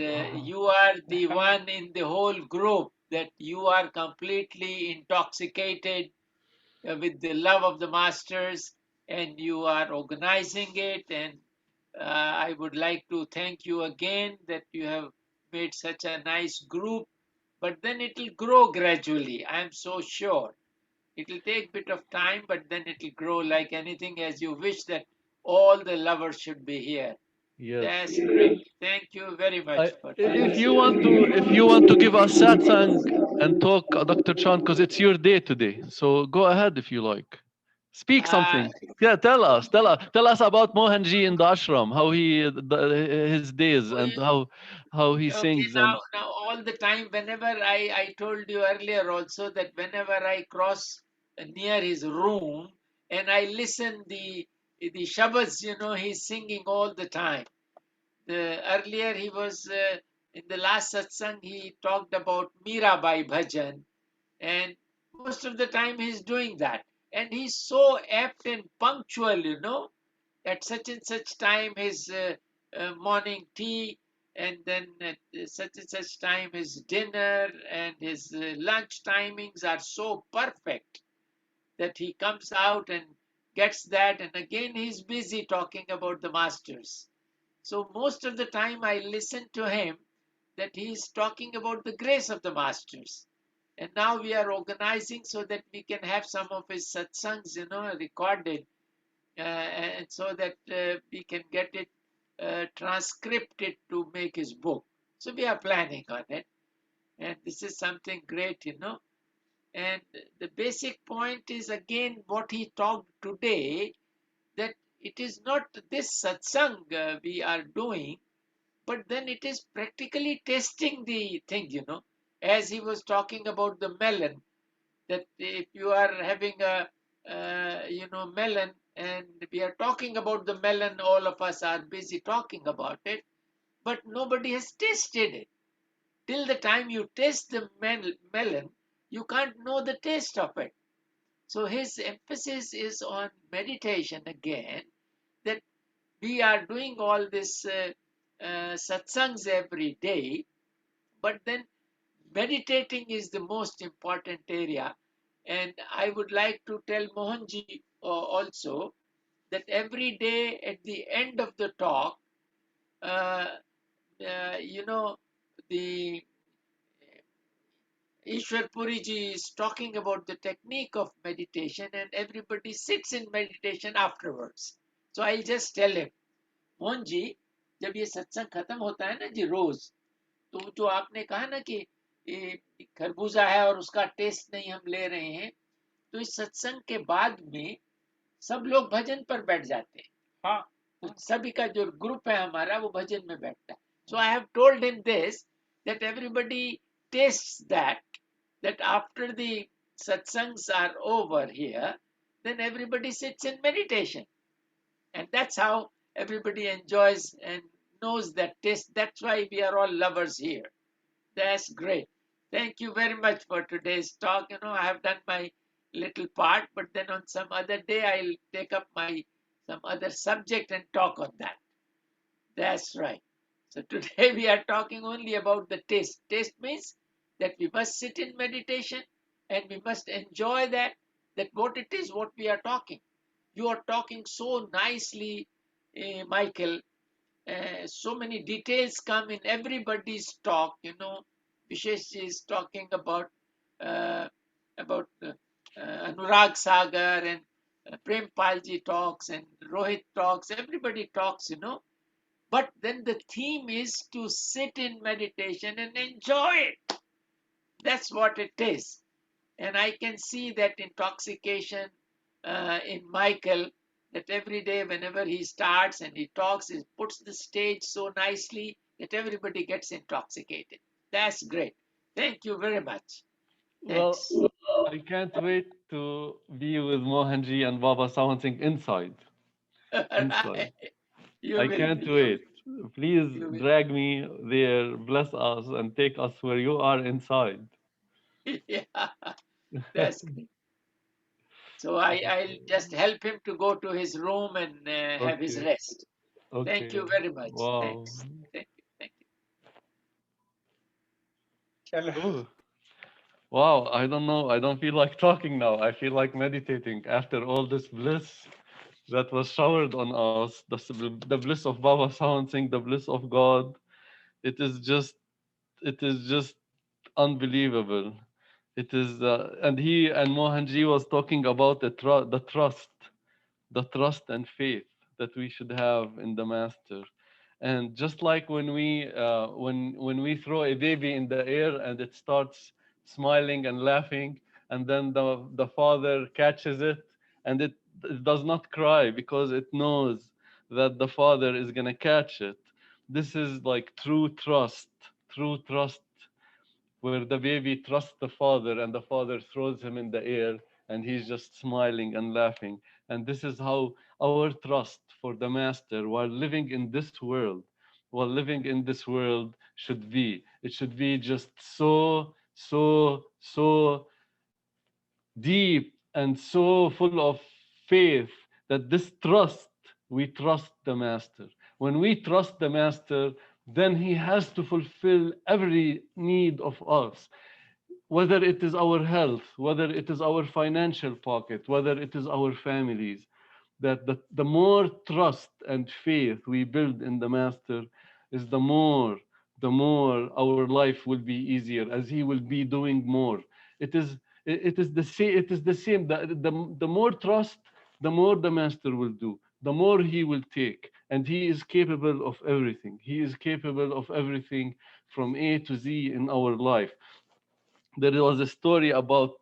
you are the one in the whole group that you are completely intoxicated with the love of the masters, and you are organizing it. And I would like to thank you again that you have made such a nice group. But then it will grow gradually. I am so sure. It will take a bit of time, but then it will grow like anything, as you wish that all the lovers should be here. Yes. That's great. Thank you very much for If you want to give us satsang and talk, Dr. Chan, because it's your day today. So go ahead if you like. Speak something. Yeah, tell us about Mohanji in the ashram, how his days and how how he Okay, sings. And now all the time, whenever I told you earlier also that whenever I cross near his room and I listen the shabads, he's singing all the time. Earlier he was in the last satsang he talked about Mirabai bhajan, and most of the time he's doing that, and he's so apt and punctual, at such and such time his morning tea, and then at such and such time his dinner, and his lunch timings are so perfect that he comes out and gets that, and again he's busy talking about the masters. So most of the time I listen to him that he's talking about the grace of the masters. And now we are organizing so that we can have some of his satsangs, recorded, and so that we can get it transcripted to make his book. So we are planning on it. And this is something great, And the basic point is again what he talked today, that it is not this satsang we are doing, but then it is practically testing the thing, as he was talking about the melon, that if you are having a melon, and we are talking about the melon, all of us are busy talking about it, but nobody has tasted it. Till the time you taste the melon, you can't know the taste of it. So his emphasis is on meditation again, that we are doing all this satsangs every day, but then meditating is the most important area. And I would like to tell Mohanji also that every day at the end of the talk, uh, the Ishwar Puriji is talking about the technique of meditation, and everybody sits in meditation afterwards. So I'll just tell him, Mohan ji, जब ये सत्संग खत्म होता है ना जी रोज, तो जो आपने कहा ना कि खरबूजा है और उसका टेस्ट नहीं हम ले रहे हैं, तो इस सत्संग के बाद में सब लोग भजन पर बैठ जाते हैं. हाँ, तो सभी का जो ग्रुप है हमारा वो भजन में बैठता है. So I have told him this, that everybody tastes that after the satsangs are over here, then everybody sits in meditation. And that's how everybody enjoys and knows that taste. That's why we are all lovers here. That's great. Thank you very much for today's talk. I have done my little part, but then on some other day I'll take up some other subject and talk on that. That's right. So today we are talking only about the taste. Taste means that we must sit in meditation and we must enjoy that what it is, what we are talking. You are talking so nicely, Michael. So many details come in everybody's talk. Vishesh is talking about Anurag Sagar, and Prem Palji talks, and Rohit talks. Everybody talks. But then the theme is to sit in meditation and enjoy it. That's what it is. And I can see that intoxication in Michael, that every day whenever he starts and he talks, he puts the stage so nicely that everybody gets intoxicated. That's great. Thank you very much. well, Thanks. I can't wait to be with Mohanji and Baba Sawan Singh inside. Inside. You I will can't be. wait. Please You will. drag me there, bless us, and take us where you are inside. Yeah, that's great. So I'll just help him to go to his room and have his Okay. rest. Thank you Okay. very much. Wow. Thanks. Thank you. Thank you. चलो. Ooh. Wow. I don't know. I don't feel like talking now. I feel like meditating after all this bliss that was showered on us. The bliss of Baba Sawan Singh, the bliss of God. It is just, it is just unbelievable. It is, and he and Mohanji was talking about the trust and faith that we should have in the Master. And just like when we throw a baby in the air and it starts smiling and laughing, and then the father catches it, and it does not cry because it knows that the father is gonna catch it. This is like true trust, where the baby trusts the father and the father throws him in the air and he's just smiling and laughing. And this is how our trust for the master while living in this world, should be. It should be just so deep and so full of faith that this trust, we trust the master. When we trust the master, then he has to fulfill every need of us, whether it is our health, whether it is our financial pocket, whether it is our families. That the more trust and faith we build in the master is the more our life will be easier, as he will be doing more. It is the same. The more trust, the more the master will do, the more he will take. And he is capable of everything. He is capable of everything from A to Z in our life. There was a story about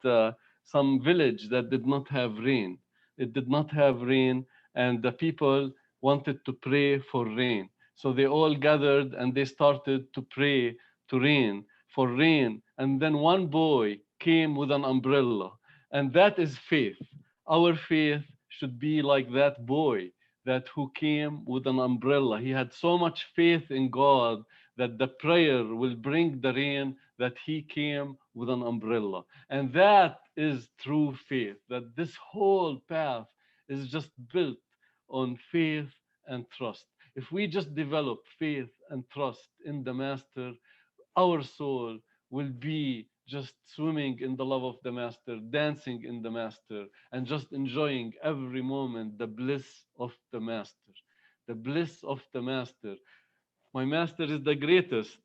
some village that did not have rain. It did not have rain, and the people wanted to pray for rain. So they all gathered and they started to pray for rain. And then one boy came with an umbrella, and that is faith. Our faith should be like that boy that who came with an umbrella. He had so much faith in God that the prayer will bring the rain, that he came with an umbrella. And that is true faith, that this whole path is just built on faith and trust. If we just develop faith and trust in the master, our soul will be just swimming in the love of the master, dancing in the master, and just enjoying every moment the bliss of the master. The bliss of the master. My master is the greatest.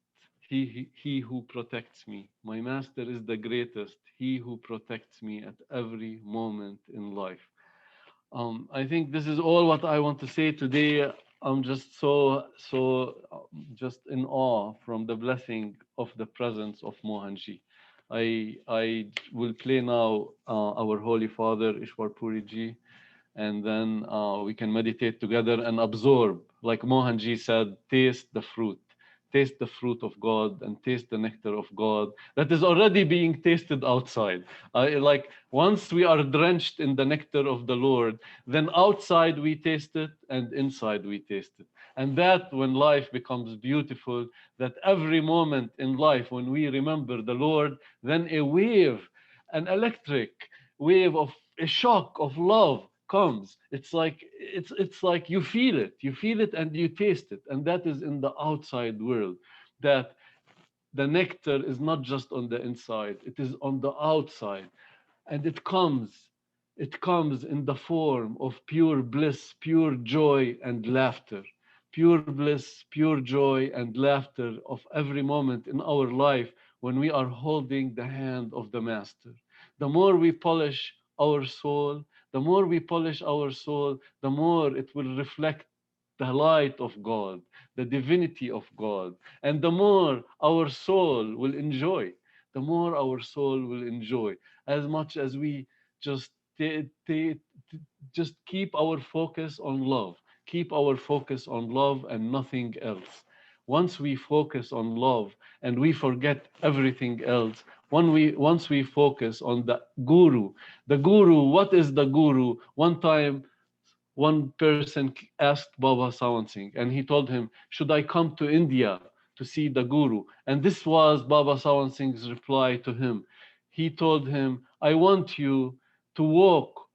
He who protects me. My master is the greatest. He who protects me at every moment in life. I think this is all what I want to say today. I'm just just in awe from the blessing of the presence of Mohanji. I will play now our Holy Father Ishwar Puri Ji, and then we can meditate together and absorb. Like Mohanji said, taste the fruit of God and taste the nectar of God that is already being tasted outside. Like once we are drenched in the nectar of the Lord, then outside we taste it and inside we taste it. And that when life becomes beautiful, that every moment in life when we remember the Lord, then a wave, an electric wave of a shock of love comes. It's like you feel it and you taste it. And that is in the outside world, that the nectar is not just on the inside, it is on the outside. And it comes in the form of pure bliss, pure joy and laughter. Pure bliss, pure joy and laughter of every moment in our life when we are holding the hand of the master. The more we polish our soul, the more it will reflect the light of God, the divinity of God. And the more our soul will enjoy, as much as we just just keep our focus on love. Keep our focus on love and nothing else. Once we focus on love and we forget everything else, once we focus on the guru, what is the guru? One time, one person asked Baba Sawan Singh, and he told him, should I come to India to see the guru? And this was Baba Sawan Singh's reply to him. He told him, I want you to walk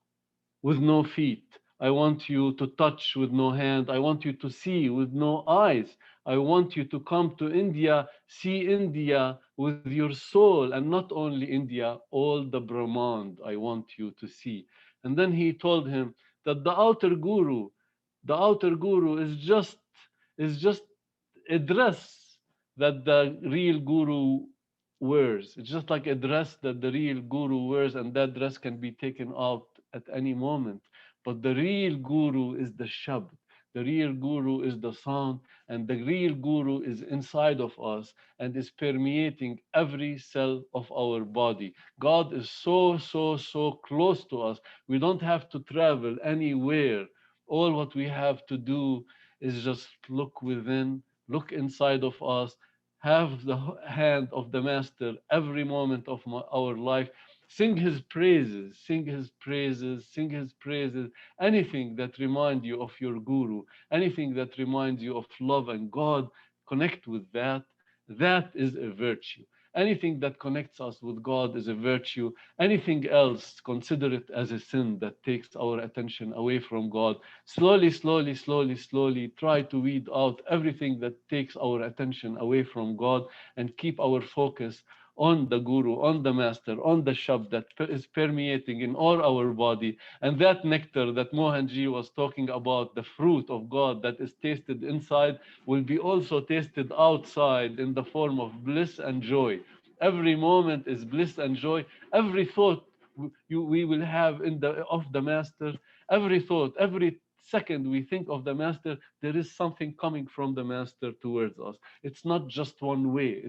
with no feet. I want you to touch with no hand. I want you to see with no eyes. I want you to come to India, see India with your soul, and not only India, all the Brahmand I want you to see. And then he told him that the outer guru is just a dress that the real guru wears. It's just like a dress that the real guru wears, and that dress can be taken out at any moment. But the real guru is the Shabd. The real guru is the sound, and the real guru is inside of us and is permeating every cell of our body. God is so close to us. We don't have to travel anywhere. All what we have to do is just look within look inside of us, have the hand of the Master every moment of our life. Sing his praises, sing his praises, sing his praises. Anything that reminds you of your guru, anything that reminds you of love and God, connect with that. That is a virtue. Anything that connects us with God is a virtue. Anything else, consider it as a sin that takes our attention away from God. Slowly, slowly, slowly, slowly, try to weed out everything that takes our attention away from God and keep our focus on the Guru, on the Master, on the Shab that is permeating in all our body. And that nectar that Mohanji was talking about, the fruit of God that is tasted inside, will be also tasted outside in the form of bliss and joy. Every moment is bliss and joy. Every thought we will have of the Master, every thought, every second we think of the Master, there is something coming from the Master towards us. It's not just one way.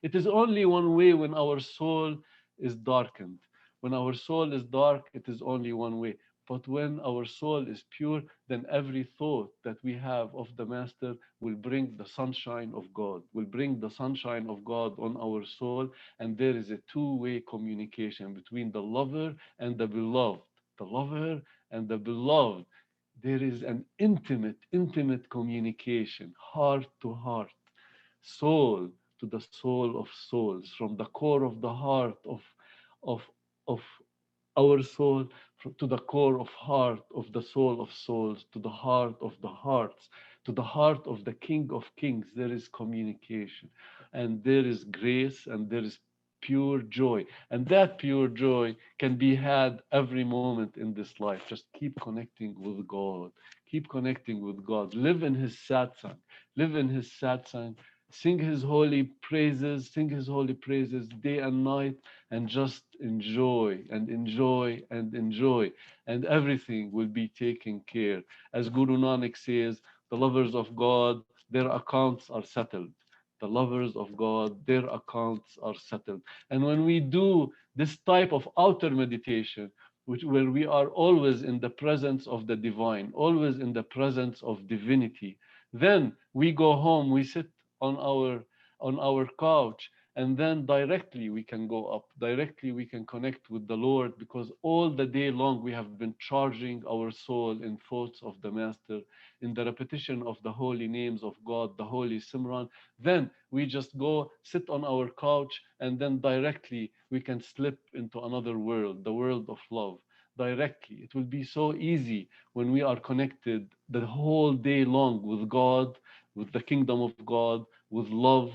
It is only one way when our soul is darkened. When our soul is dark, it is only one way. But when our soul is pure, then every thought that we have of the Master will bring the sunshine of God, will bring the sunshine of God on our soul. And there is a two-way communication between the lover and the beloved. The lover and the beloved. There is an intimate communication, heart to heart, soul to the soul of souls, from the core of the heart of, of our soul to the core of heart of the soul of souls, to the heart of the hearts, to the heart of the King of Kings. There is communication, and there is grace, and there is pure joy. And that pure joy can be had every moment in this life. Just keep connecting with God. Keep connecting with God. Live in His satsang. Live in His satsang. Sing His holy praises. Sing His holy praises day and night, and just enjoy and enjoy and enjoy, and everything will be taken care. As Guru Nanak says, the lovers of God, their accounts are settled. The lovers of God, their accounts are settled. And when we do this type of outer meditation, where we are always in the presence of the divine, always in the presence of divinity, then we go home, we sit on our couch, and then directly we can go up, directly we can connect with the Lord, because all the day long we have been charging our soul in thoughts of the Master, in the repetition of the holy names of God, the holy Simran. Then we just go sit on our couch, and then directly we can slip into another world, the world of love. Directly. It will be so easy when we are connected the whole day long with God, with the kingdom of God, with love.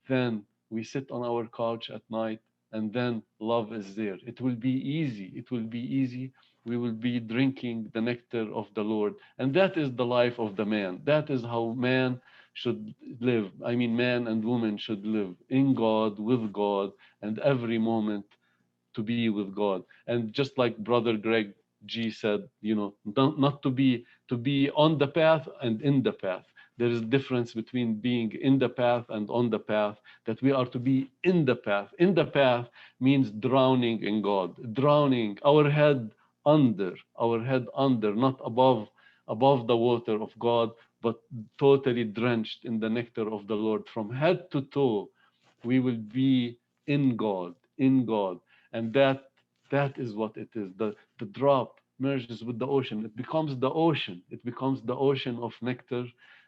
Then we sit on our couch at night, and then love is there. It will be easy. It will be easy. We will be drinking the nectar of the Lord. And that is the life of the man. That is how man should live. I mean, man and woman should live in God, with God, and every moment to be with God. And just like Brother Greg G said, not to be on the path and in the path. There is a difference between being in the path and on the path, that we are to be in the path. In the path means drowning in God, drowning, our head under, not above the water of God, but totally drenched in the nectar of the Lord. From head to toe, we will be in God, in God. And that is what it is. The drop merges with the ocean. It becomes the ocean. It becomes the ocean of nectar,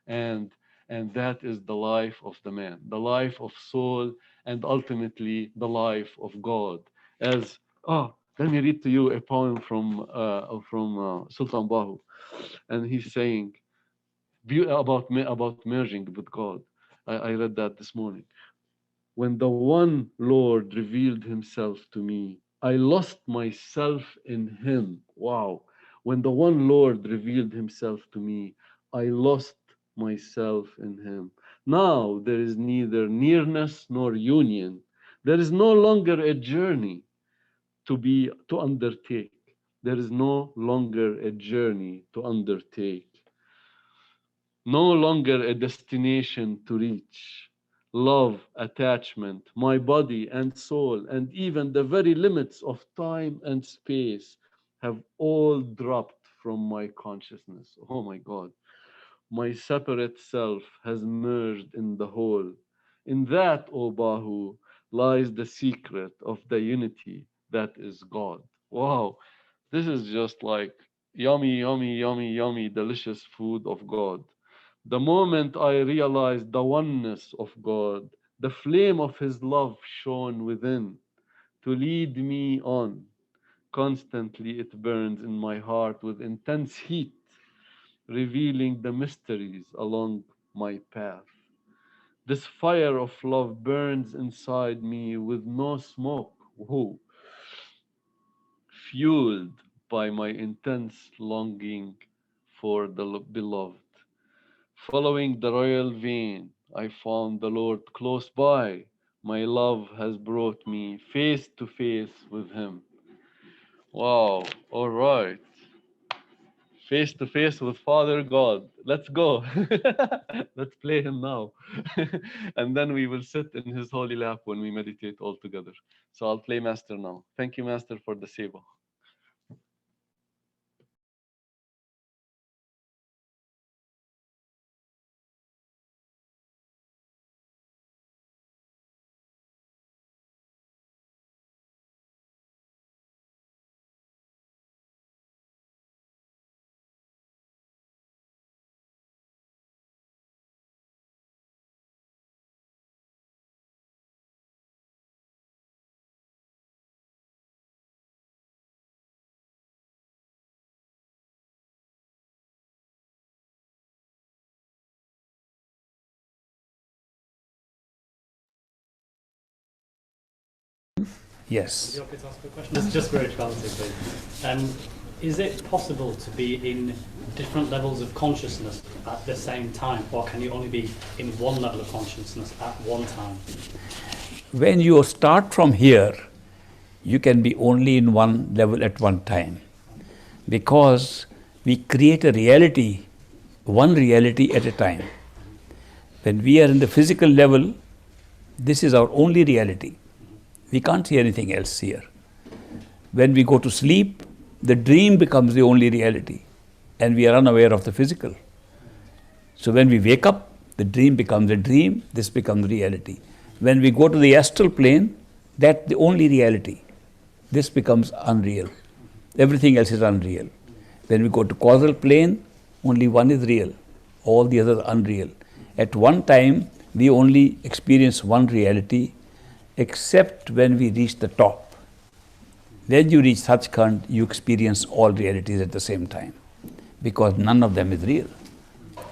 and that is the life of the man, the life of soul, and ultimately the life of God. Let me read to you a poem from Sultan Bahu, and he's saying about merging with God. I read that this morning. When the one Lord revealed himself to me, I lost myself in him. Wow. When the one Lord revealed himself to me, I lost myself in him. Now there is neither nearness nor union. There is no longer a journey to undertake. There is no longer a journey to undertake. No longer a destination to reach. Love, attachment, my body and soul, and even the very limits of time and space have all dropped from my consciousness. Oh my God. My separate self has merged in the whole. In that, O Bahu, lies the secret of the unity that is God. Wow, this is just like yummy, yummy, yummy, yummy, delicious food of God. The moment I realized the oneness of God, the flame of His love shone within to lead me on. Constantly it burns in my heart with intense heat, revealing the mysteries along my path. This fire of love burns inside me with no smoke, whoa, fueled by my intense longing for the beloved. Following the royal vein, I found the Lord close by. My love has brought me face to face with Him. Wow, all right. Face to face with Father God. Let's go. Let's play Him now. And then we will sit in His holy lap when we meditate all together. So I'll play Master now. Thank you, Master, for the seva. Yes. Would you like me to ask a question? This is just spirituality, please. Is it possible to be in different levels of consciousness at the same time, or can you only be in one level of consciousness at one time? When you start from here, you can be only in one level at one time, because we create a reality, one reality at a time. When we are in the physical level, this is our only reality. We can't see anything else here. When we go to sleep, the dream becomes the only reality, and we are unaware of the physical. So when we wake up, the dream becomes a dream, this becomes reality. When we go to the astral plane, that's the only reality. This becomes unreal. Everything else is unreal. When we go to causal plane, only one is real, all the others are unreal. At one time, we only experience one reality, except when we reach the top. When you reach Sachkhand, you experience all realities at the same time, because none of them is real,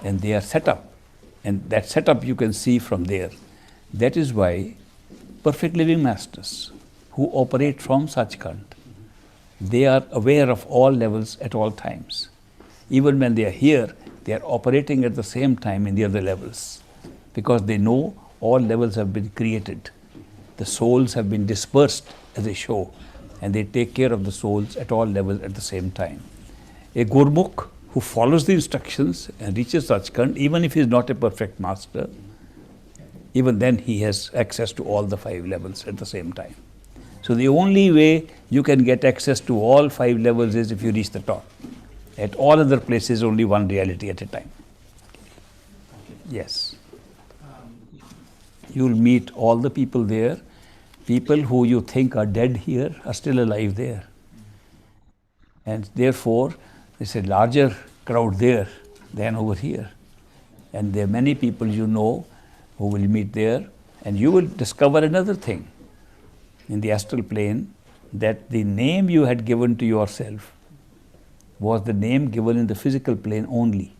and they are set up, and that setup you can see from there. That is why perfect living masters who operate from Sachkhand, they are aware of all levels at all times. Even when they are here, they are operating at the same time in the other levels, because they know all levels have been created. The souls have been dispersed as a show, and they take care of the souls at all levels at the same time. A Gurmukh who follows the instructions and reaches Sachkhand, even if he is not a perfect master, even then he has access to all the 5 levels at the same time. So the only way you can get access to all 5 levels is if you reach the top. At all other places, only one reality at a time. Yes. You'll meet all the people there. People who you think are dead here are still alive there. And therefore, there's a larger crowd there than over here. And there are many people you know who will meet there. And you will discover another thing in the astral plane, that the name you had given to yourself was the name given in the physical plane only.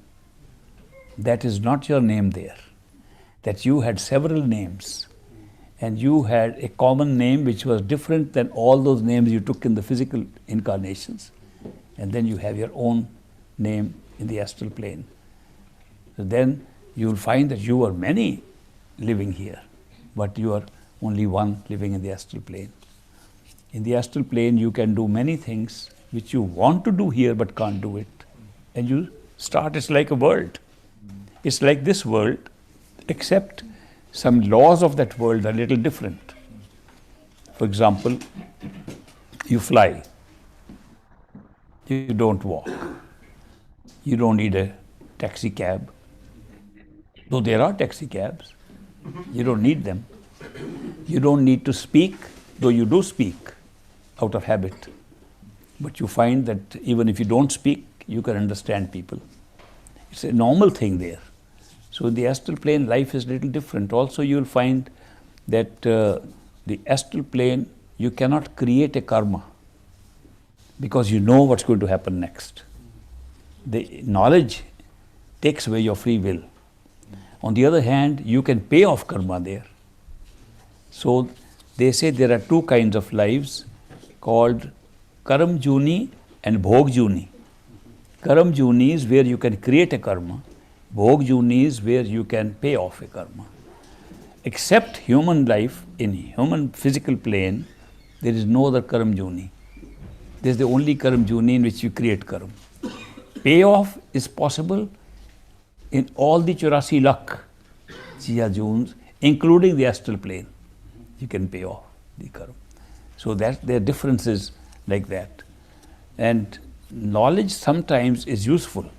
That is not your name there. That you had several names, and you had a common name which was different than all those names you took in the physical incarnations, and then you have your own name in the astral plane. So then you will find that you are many living here, but you are only one living in the astral plane. In the astral plane, you can do many things which you want to do here but can't do it. And you start, it's like a world. It's like this world, except some laws of that world are a little different. For example, you fly. You don't walk. You don't need a taxi cab. Though there are taxi cabs, you don't need them. You don't need to speak, though you do speak out of habit. But you find that even if you don't speak, you can understand people. It's a normal thing there. So in the astral plane, life is a little different. Also, you will find that the astral plane, you cannot create a karma because you know what's going to happen next. The knowledge takes away your free will. On the other hand, you can pay off karma there. So they say there are two kinds of lives called Karam Juni and Bhog Juni. Karam Juni is where you can create a karma. Bhog Juni is where you can pay off a karma. Except human life, in human physical plane, there is no other Karam Juni. This is the only Karam Juni in which you create karma. Payoff is possible in all the 84 lakh Jia Juns, including the astral plane. You can pay off the karma. So that there are differences like that. And knowledge sometimes is useful.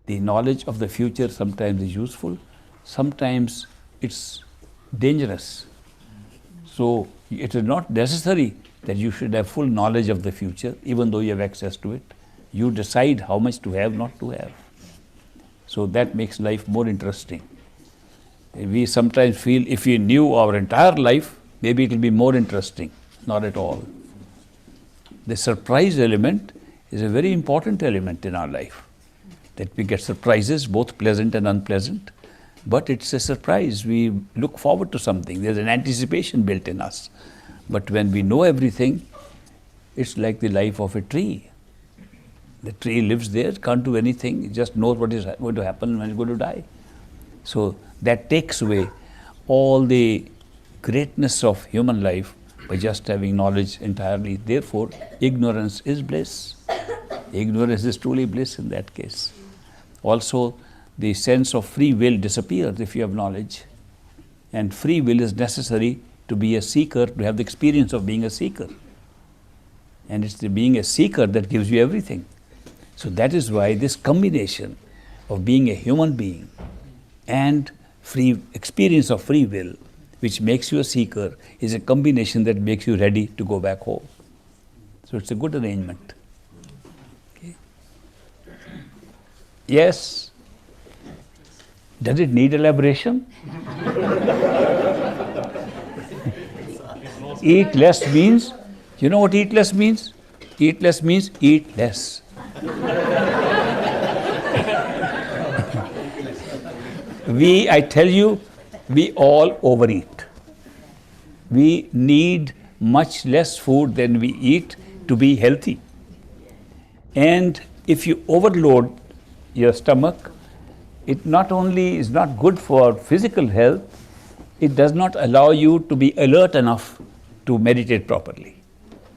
The knowledge of the future sometimes is useful, sometimes it's dangerous. So it is not necessary that you should have full knowledge of the future, even though you have access to it. You decide how much to have, not to have. So that makes life more interesting. We sometimes feel if we knew our entire life, maybe it will be more interesting. Not at all. The surprise element is a very important element in our life. That we get surprises, both pleasant and unpleasant. But it's a surprise. We look forward to something. There's an anticipation built in us. But when we know everything, it's like the life of a tree. The tree lives there, can't do anything, it just knows what is going to happen when it's going to die. So that takes away all the greatness of human life by just having knowledge entirely. Therefore, ignorance is bliss. Ignorance is truly bliss in that case. Also, the sense of free will disappears if you have knowledge. And free will is necessary to be a seeker, to have the experience of being a seeker. And it's the being a seeker that gives you everything. So that is why this combination of being a human being and free experience of free will, which makes you a seeker, is a combination that makes you ready to go back home. So it's a good arrangement. Okay. Yes. Does it need elaboration? Eat less means, you know what eat less means? Eat less means eat less. I tell you, we all overeat. We need much less food than we eat to be healthy. And if you overload your stomach, it not only is not good for physical health, it does not allow you to be alert enough to meditate properly.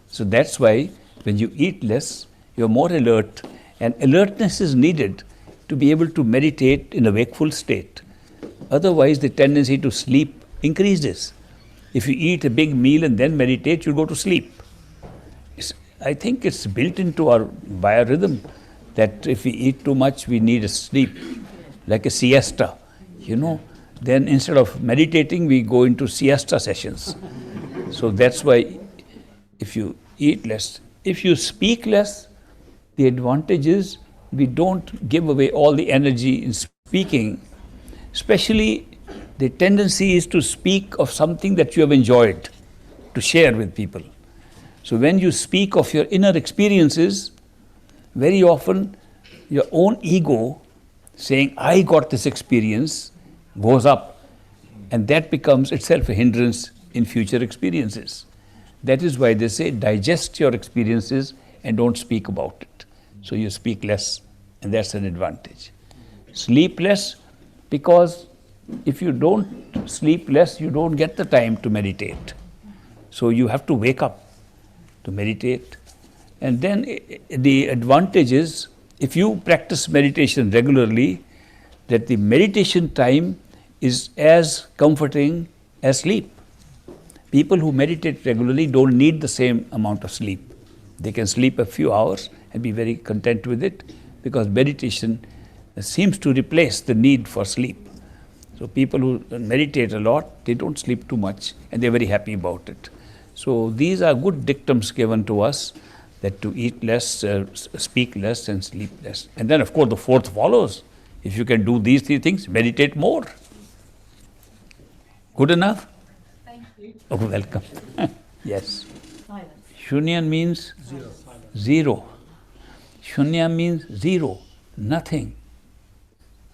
So that's why when you eat less, you're more alert, and alertness is needed to be able to meditate in a wakeful state. Otherwise, the tendency to sleep increases. If you eat a big meal and then meditate, you'll go to sleep. I think it's built into our biorhythm that if we eat too much, we need a sleep, like a siesta, you know. Then instead of meditating, we go into siesta sessions. So that's why if you eat less, if you speak less, the advantage is we don't give away all the energy in speaking. Especially the tendency is to speak of something that you have enjoyed, to share with people. So when you speak of your inner experiences, very often your own ego saying, I got this experience, goes up. And that becomes itself a hindrance in future experiences. That is why they say, digest your experiences and don't speak about it. So you speak less, and that's an advantage. Sleep less, because if you don't sleep less, you don't get the time to meditate. So you have to wake up to meditate. And then the advantage is, if you practice meditation regularly, that the meditation time is as comforting as sleep. People who meditate regularly don't need the same amount of sleep. They can sleep a few hours and be very content with it, because meditation seems to replace the need for sleep. So people who meditate a lot, they don't sleep too much and they're very happy about it. So these are good dictums given to us, that to eat less, speak less and sleep less. And then of course the fourth follows. If you can do these three things, meditate more. Good enough? Thank you. Oh, welcome. Yes. Silence. Shunyan means zero. Shunya means zero, nothing.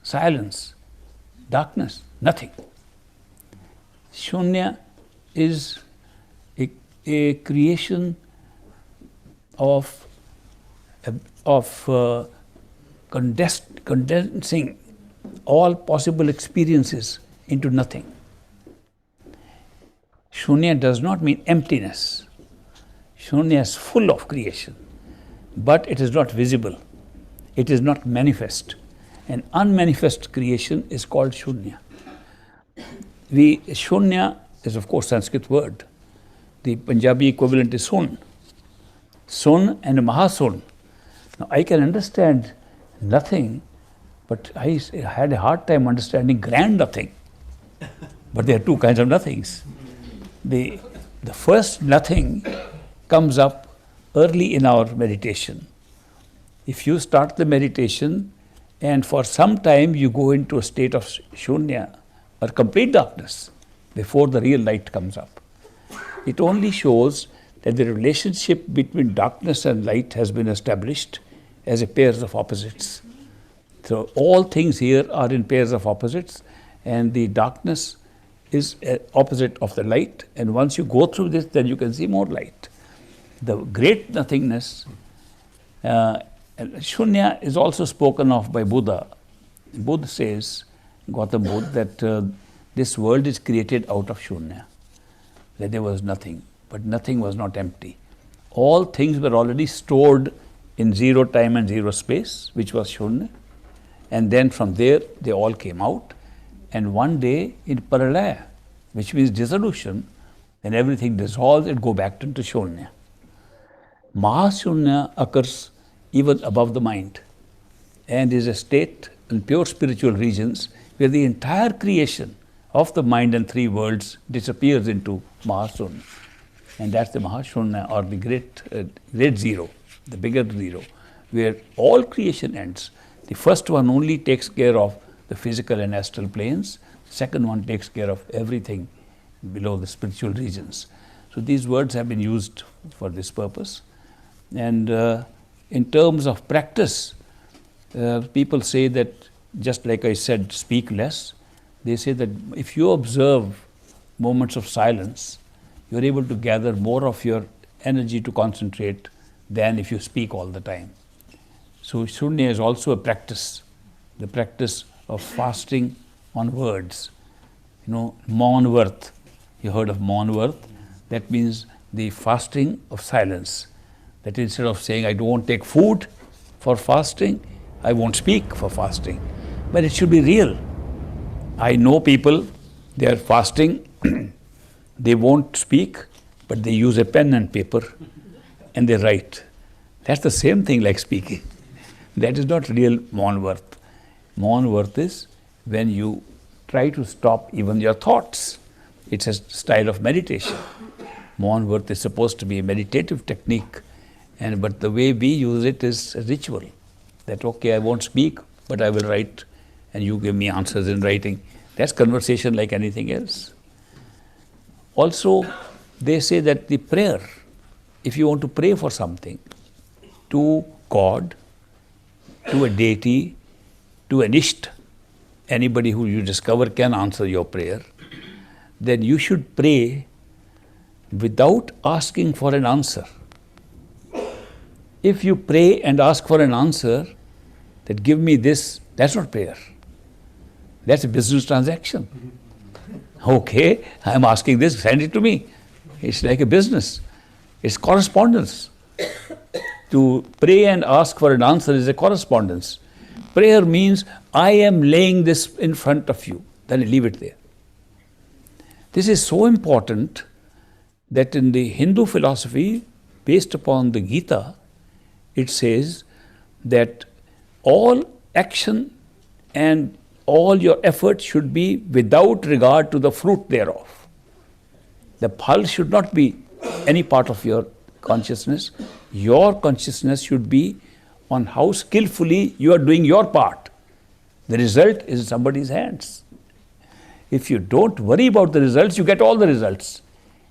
Silence, darkness, nothing. Shunya is a creation of condensing all possible experiences into nothing. Shunya does not mean emptiness. Shunya is full of creation, but it is not visible. It is not manifest. An unmanifest creation is called Shunya. Shunya is of course Sanskrit word. The Punjabi equivalent is Sun. Sun and Mahasun. Now I can understand nothing, but I had a hard time understanding grand nothing. But there are two kinds of nothings. The first nothing comes up early in our meditation. If you start the meditation and for some time you go into a state of shunya or complete darkness before the real light comes up, it only shows that the relationship between darkness and light has been established as a pairs of opposites. So all things here are in pairs of opposites, and the darkness is opposite of the light, and once you go through this, then you can see more light. The great nothingness, Shunya is also spoken of by Buddha. Buddha says, Gautam Buddha, that this world is created out of Shunya, that there was nothing, but nothing was not empty. All things were already stored in zero time and zero space, which was Shunya, and then from there they all came out, and one day in Paralaya, which means dissolution, when everything dissolves, it goes back into Shunya. Mahashunya occurs even above the mind and is a state in pure spiritual regions where the entire creation of the mind and three worlds disappears into Mahashunya. And that's the Mahashunya, or the great zero, the bigger zero, where all creation ends. The first one only takes care of the physical and astral planes. The second one takes care of everything below the spiritual regions. So these words have been used for this purpose. And in terms of practice, people say that, just like I said, speak less. They say that if you observe moments of silence, you're able to gather more of your energy to concentrate than if you speak all the time. So Shunya is also a practice, the practice of fasting on words. You know, Maun Vart, you heard of Maun Vart? That means the fasting of silence. That instead of saying, I don't take food for fasting, I won't speak for fasting. But it should be real. I know people, they are fasting, they won't speak, but they use a pen and paper and they write. That's the same thing like speaking. That is not real Maun Vart. Maun Vart is when you try to stop even your thoughts. It's a style of meditation. Maun Vart is supposed to be a meditative technique, but the way we use it is a ritual. That, okay, I won't speak, but I will write, and you give me answers in writing. That's conversation like anything else. Also, they say that the prayer, if you want to pray for something, to God, to a deity, to an Isht, anybody who you discover can answer your prayer, then you should pray without asking for an answer. If you pray and ask for an answer, that give me this, that's not prayer. That's a business transaction. Okay, I'm asking this, send it to me. It's like a business. It's correspondence. To pray and ask for an answer is a correspondence. Prayer means, I am laying this in front of you, then I leave it there. This is so important that in the Hindu philosophy, based upon the Gita, it says that all action and all your effort should be without regard to the fruit thereof. The phal should not be any part of your consciousness. Your consciousness should be on how skillfully you are doing your part. The result is in somebody's hands. If you don't worry about the results, you get all the results.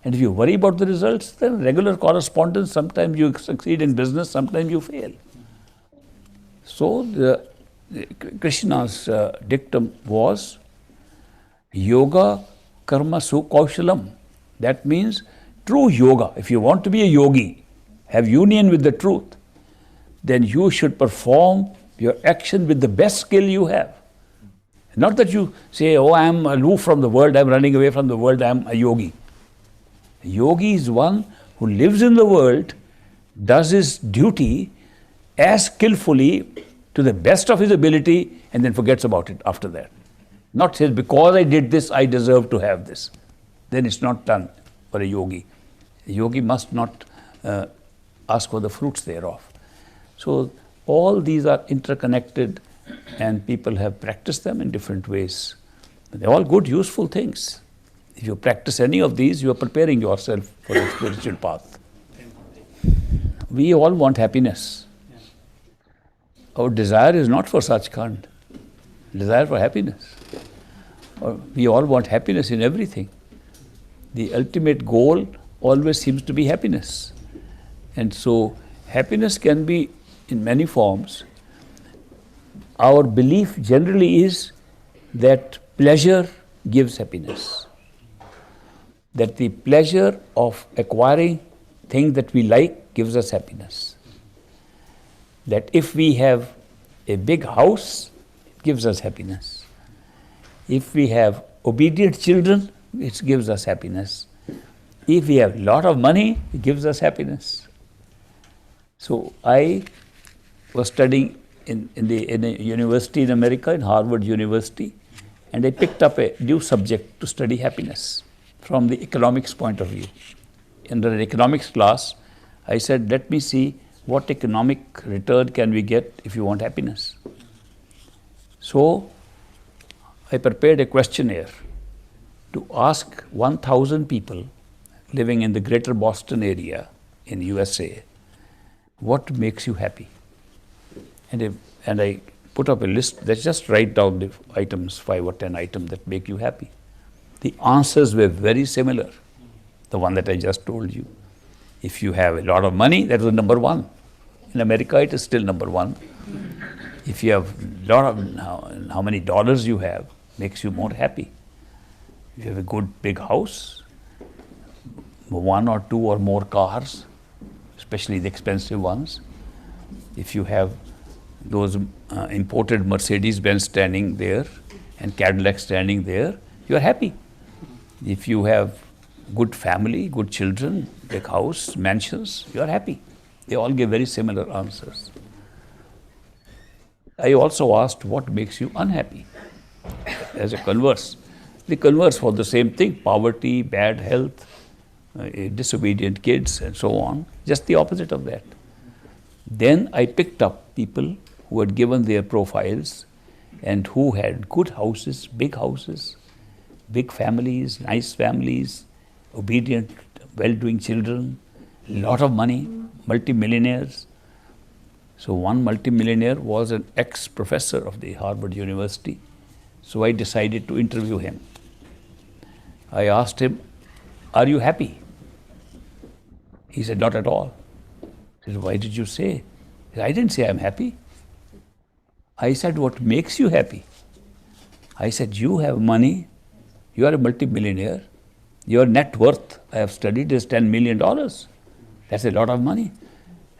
And if you worry about the results, then regular correspondence, sometimes you succeed in business, sometimes you fail. So Krishna's dictum was yoga karma su kaushalam. That means true yoga. If you want to be a yogi, have union with the truth, then you should perform your action with the best skill you have. Not that you say, oh, I am aloof from the world, I am running away from the world, I am a yogi. A yogi is one who lives in the world, does his duty as skillfully to the best of his ability, and then forgets about it after that. Not says, because I did this, I deserve to have this. Then it's not done for a yogi. A yogi must not ask for the fruits thereof. So all these are interconnected, and people have practiced them in different ways. They're all good, useful things. If you practice any of these, you are preparing yourself for the spiritual path. We all want happiness. Our desire is not for Sachkhand. Desire for happiness. We all want happiness in everything. The ultimate goal always seems to be happiness. And so happiness can be in many forms. Our belief generally is that pleasure gives happiness. That the pleasure of acquiring things that we like gives us happiness. That if we have a big house, it gives us happiness. If we have obedient children, it gives us happiness. If we have a lot of money, it gives us happiness. So I was studying in a university in America, in Harvard University, and I picked up a new subject to study happiness from the economics point of view. In an economics class, I said, let me see what economic return can we get if you want happiness. So I prepared a questionnaire to ask 1,000 people living in the greater Boston area in USA, what makes you happy? And I put up a list. Let's just write down the items, 5 or 10 items that make you happy. The answers were very similar. The one that I just told you. If you have a lot of money, that was number one. In America, it is still number one. If you have a lot of, how many dollars you have, makes you more happy. If you have a good big house, 1 or 2 or more cars, especially the expensive ones. If you have those imported Mercedes-Benz standing there and Cadillac standing there, you are happy. If you have good family, good children, big house, mansions, you are happy. They all give very similar answers. I also asked what makes you unhappy as a converse. The converse for the same thing, poverty, bad health, disobedient kids and so on, just the opposite of that. Then I picked up people who had given their profiles and who had good houses, big families, nice families, obedient, well-doing children, lot of money, multi-millionaires. So one multi-millionaire was an ex-professor of the Harvard University. So I decided to interview him. I asked him, are you happy? He said, not at all. I said, why did you say? He said, I didn't say I'm happy. I said, what makes you happy? I said, you have money, you are a multi-millionaire, your net worth, I have studied, is $10 million. That's a lot of money.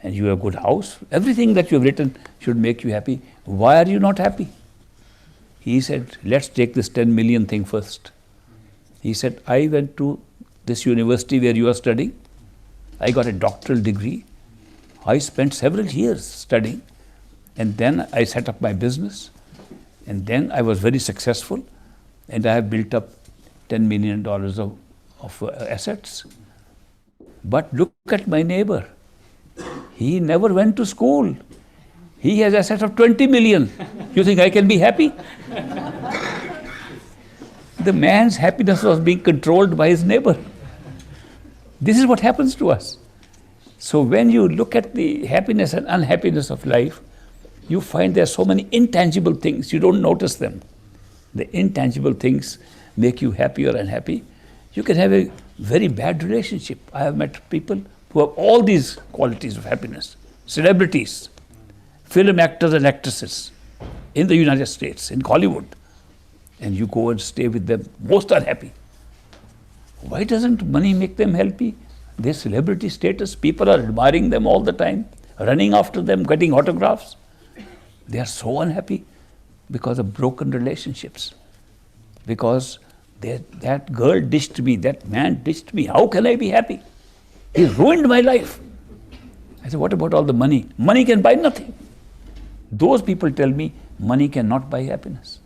And you have a good house. Everything that you have written should make you happy. Why are you not happy? He said, let's take this 10 million thing first. He said, I went to this university where you are studying. I got a doctoral degree. I spent several years studying. And then I set up my business. And then I was very successful. And I have built up $10 million of assets. But look at my neighbor. He never went to school. He has assets of 20 million. You think I can be happy? The man's happiness was being controlled by his neighbor. This is what happens to us. So when you look at the happiness and unhappiness of life, you find there are so many intangible things. You don't notice them. The intangible things make you happy or unhappy. You can have a very bad relationship. I have met people who have all these qualities of happiness. Celebrities, film actors and actresses in the United States, in Hollywood. And you go and stay with them, most are happy. Why doesn't money make them happy? Their celebrity status, people are admiring them all the time, running after them, getting autographs. They are so unhappy because of broken relationships. Because that girl ditched me, that man ditched me. How can I be happy? He ruined my life. I said, what about all the money? Money can buy nothing. Those people tell me money cannot buy happiness.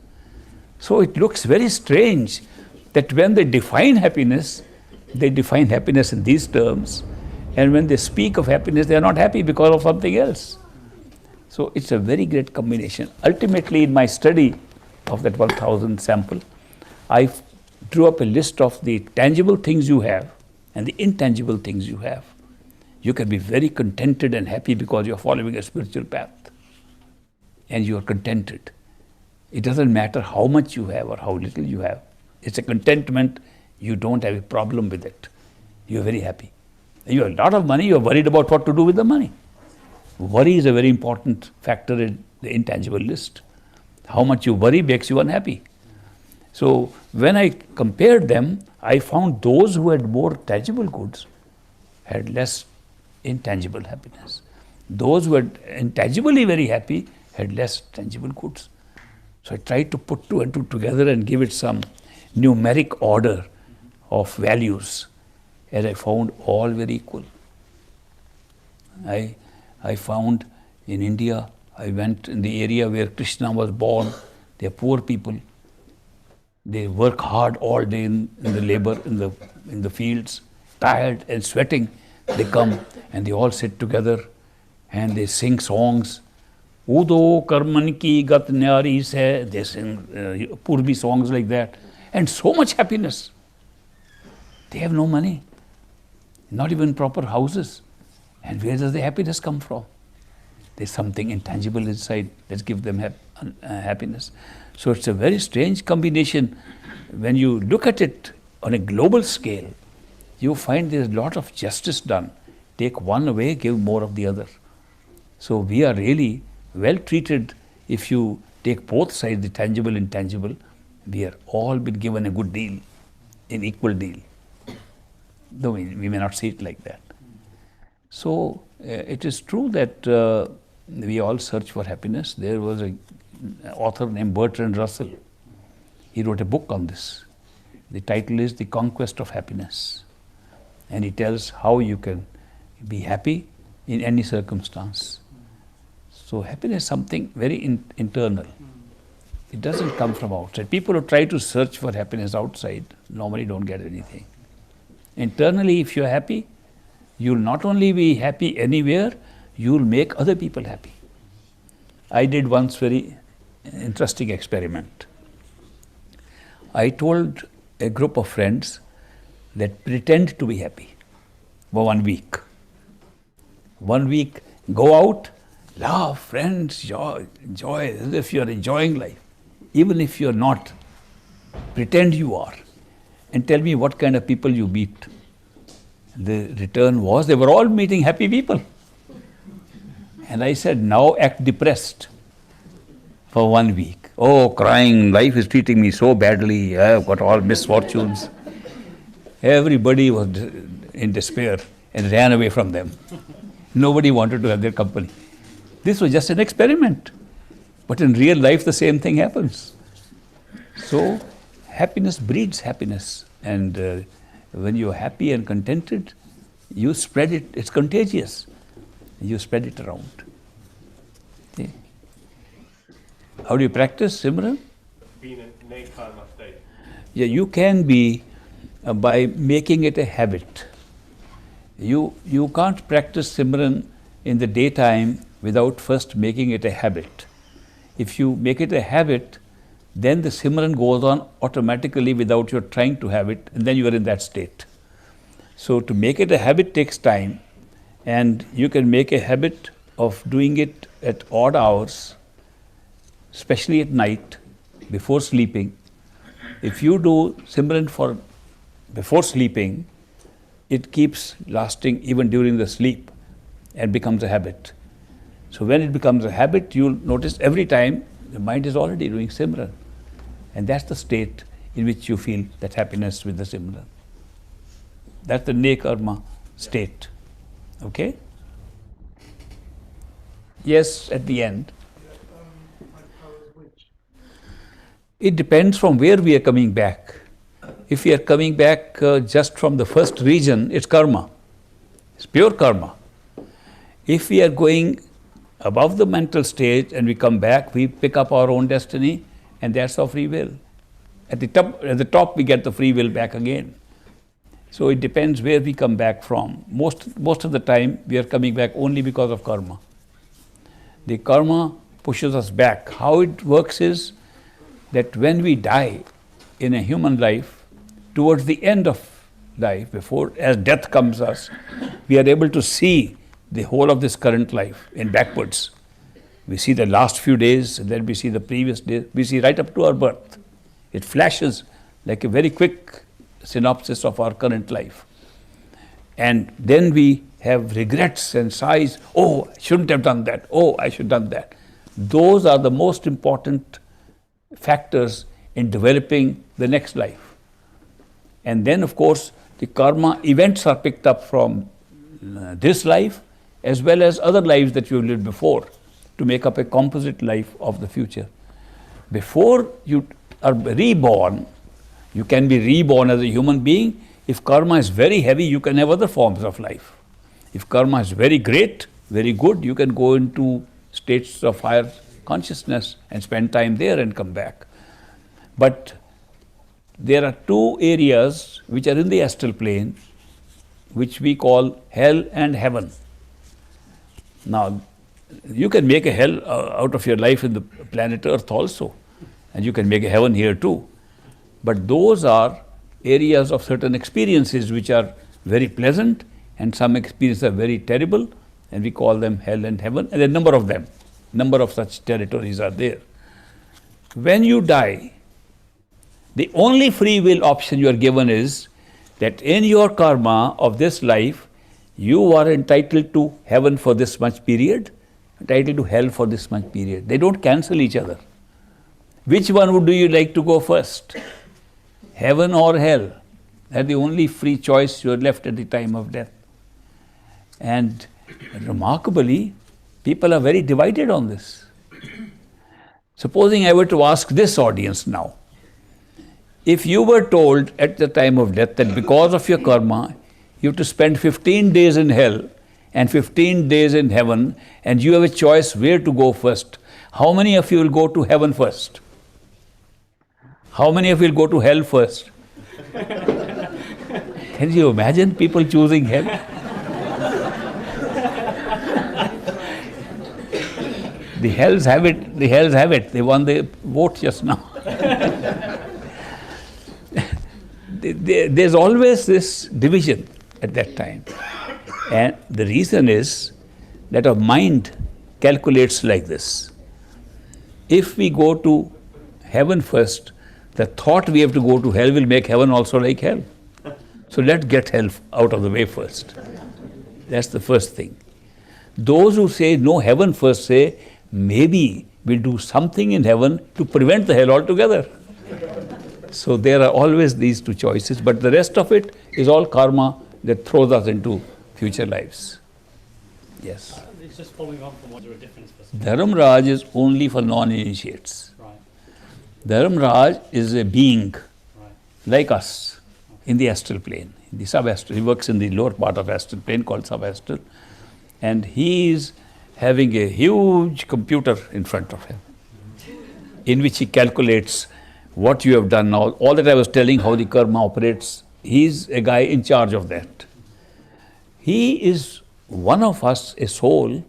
So it looks very strange that when they define happiness in these terms, and when they speak of happiness, they are not happy because of something else. So it's a very great combination. Ultimately, in my study of that 1,000 sample, I drew up a list of the tangible things you have and the intangible things you have. You can be very contented and happy because you are following a spiritual path. And you are contented. It doesn't matter how much you have or how little you have. It's a contentment. You don't have a problem with it. You're very happy. You have a lot of money, you're worried about what to do with the money. Worry is a very important factor in the intangible list. How much you worry makes you unhappy. So when I compared them, I found those who had more tangible goods had less intangible happiness. Those who were intangibly very happy had less tangible goods. So I tried to put two and two together and give it some numeric order of values, and I found all very equal. I found in India, I went in the area where Krishna was born, they are poor people. They work hard all day in the labor, in the fields, tired and sweating. They come and they all sit together and they sing songs. Udo karman ki gat nyari se, they sing Purbi songs like that. And so much happiness. They have no money, not even proper houses. And where does the happiness come from? There's something intangible inside that gives them happiness. So it's a very strange combination. When you look at it on a global scale, you find there's a lot of justice done. Take one away, give more of the other. So we are really well treated if you take both sides, the tangible and intangible. We are all been given a good deal, an equal deal. Though we may not see it like that. So it is true that we all search for happiness. There was an author named Bertrand Russell. He wrote a book on this. The title is The Conquest of Happiness. And he tells how you can be happy in any circumstance. So happiness is something very internal. It doesn't come from outside. People who try to search for happiness outside normally don't get anything. Internally, if you're happy, you'll not only be happy anywhere, you'll make other people happy. I did once very interesting experiment. I told a group of friends that pretend to be happy for 1 week. 1 week, go out, laugh, friends, enjoy as if you're enjoying life. Even if you're not, pretend you are. And tell me what kind of people you meet. The return was, they were all meeting happy people. And I said, now act depressed for 1 week. Oh, crying, life is treating me so badly, I've got all misfortunes. Everybody was in despair and ran away from them. Nobody wanted to have their company. This was just an experiment. But in real life, the same thing happens. So, happiness breeds happiness. And when you're happy and contented, you spread it, it's contagious. You spread it around. Okay. How do you practice, Simran? Being in innate karma state. Yeah, you can be by making it a habit. You can't practice Simran in the daytime without first making it a habit. If you make it a habit, then the Simran goes on automatically without your trying to have it, and then you are in that state. So to make it a habit takes time, and you can make a habit of doing it at odd hours, especially at night, before sleeping. If you do Simran for before sleeping, it keeps lasting even during the sleep and becomes a habit. So when it becomes a habit, you'll notice every time the mind is already doing Simran. And that's the state in which you feel that happiness with the Simran. That's the Nekarma state. Okay? Yes, at the end. It depends from where we are coming back. If we are coming back just from the first region, it's karma. It's pure karma. If we are going above the mental stage and we come back, we pick up our own destiny, and that's our free will. At the top, we get the free will back again. So it depends where we come back from. Most of the time, we are coming back only because of karma. The karma pushes us back. How it works is that when we die in a human life, towards the end of life, as death comes us, we are able to see the whole of this current life in backwards. We see the last few days, and then we see the previous days. We see right up to our birth. It flashes like a very quick synopsis of our current life. And then we have regrets and sighs. Oh, I shouldn't have done that. Oh, I should have done that. Those are the most important factors in developing the next life. And then, of course, the karma events are picked up from this life as well as other lives that you lived before to make up a composite life of the future. Before you are reborn, you can be reborn as a human being. If karma is very heavy, you can have other forms of life. If karma is very great, very good, you can go into states of higher consciousness and spend time there and come back. But there are two areas which are in the astral plane, which we call hell and heaven. Now, you can make a hell out of your life in the planet Earth also, and you can make a heaven here too. But those are areas of certain experiences which are very pleasant, and some experiences are very terrible, and we call them hell and heaven, and a number of them. Number of such territories are there. When you die, the only free will option you are given is that in your karma of this life, you are entitled to heaven for this much period, entitled to hell for this much period. They don't cancel each other. Which one would you like to go first? Heaven or hell? That's the only free choice you are left at the time of death. And remarkably, people are very divided on this. Supposing I were to ask this audience now, if you were told at the time of death that because of your karma, you have to spend 15 days in hell and 15 days in heaven, and you have a choice where to go first, how many of you will go to heaven first? How many of you will go to hell first? Can you imagine people choosing hell? The hells have it. They won the vote just now. There's always this division at that time. And the reason is that our mind calculates like this. If we go to heaven first, the thought we have to go to hell will make heaven also like hell. So let's get hell out of the way first. That's the first thing. Those who say no heaven first say, maybe we'll do something in heaven to prevent the hell altogether. So there are always these two choices, but the rest of it is all karma that throws us into future lives. Yes. It's just following on from what your difference was. Dharam Raj is only for non-initiates. Right. Dharam Raj is a being Right. like us in the astral plane, in the sub-astral. He works in the lower part of astral plane called sub-astral, and he is having a huge computer in front of him in which he calculates what you have done now. All that I was telling, how the karma operates, he's a guy in charge of that. He is one of us a soul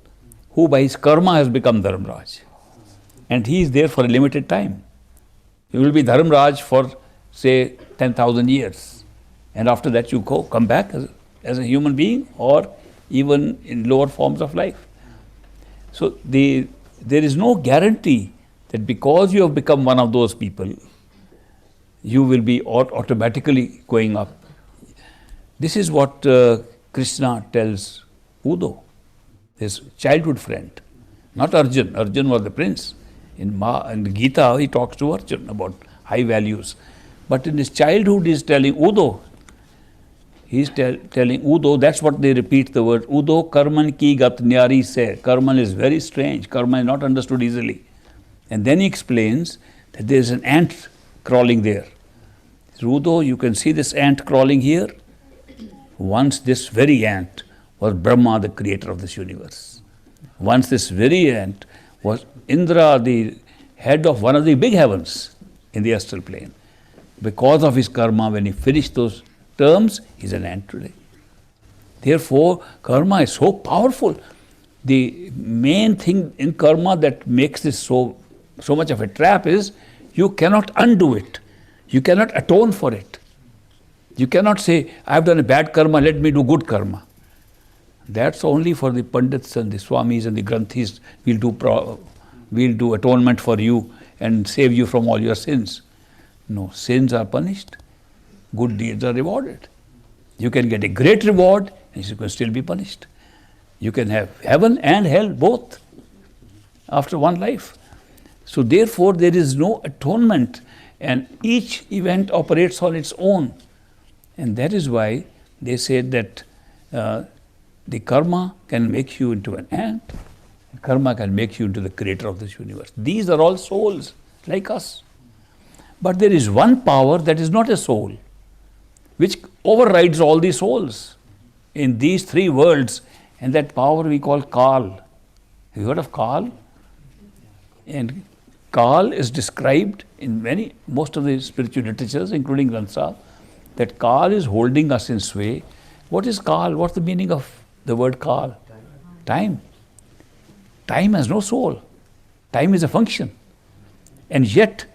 who by his karma has become Dharmraj. And he is there for a limited time. He will be Dharmraj for, say, 10,000 years. And after that you come back as a human being or even in lower forms of life. So there is no guarantee that because you have become one of those people, you will be automatically going up. This is what Krishna tells Uddhav, his childhood friend, not Arjun. Arjun was the prince. In Gita, he talks to Arjun about high values. But in his childhood, he is telling Uddhav, telling Uddhav, that's what they repeat the word, Uddhav karman ki gat nyari se. Karman is very strange. Karma is not understood easily. And then he explains that there is an ant crawling there. Uddhav, you can see this ant crawling here. Once this very ant was Brahma, the creator of this universe. Once this very ant was Indra, the head of one of the big heavens in the astral plane. Because of his karma, when he finished those terms, he's an ant today. Therefore, karma is so powerful. The main thing in karma that makes this so much of a trap is you cannot undo it. You cannot atone for it. You cannot say, I have done a bad karma, let me do good karma. That's only for the Pandits and the Swamis and the Granthis. We'll do atonement for you and save you from all your sins. No, sins are punished. Good deeds are rewarded. You can get a great reward and you can still be punished. You can have heaven and hell both after one life. So therefore there is no atonement and each event operates on its own. And that is why they say that the karma can make you into an ant. Karma can make you into the creator of this universe. These are all souls like us. But there is one power that is not a soul, which overrides all the souls in these three worlds. And that power we call Kal. Have you heard of Kal? And Kal is described in most of the spiritual literatures, including Granth Sahib, that Kal is holding us in sway. What is Kal? What's the meaning of the word Kal? Time. Time has no soul. Time is a function. And yet,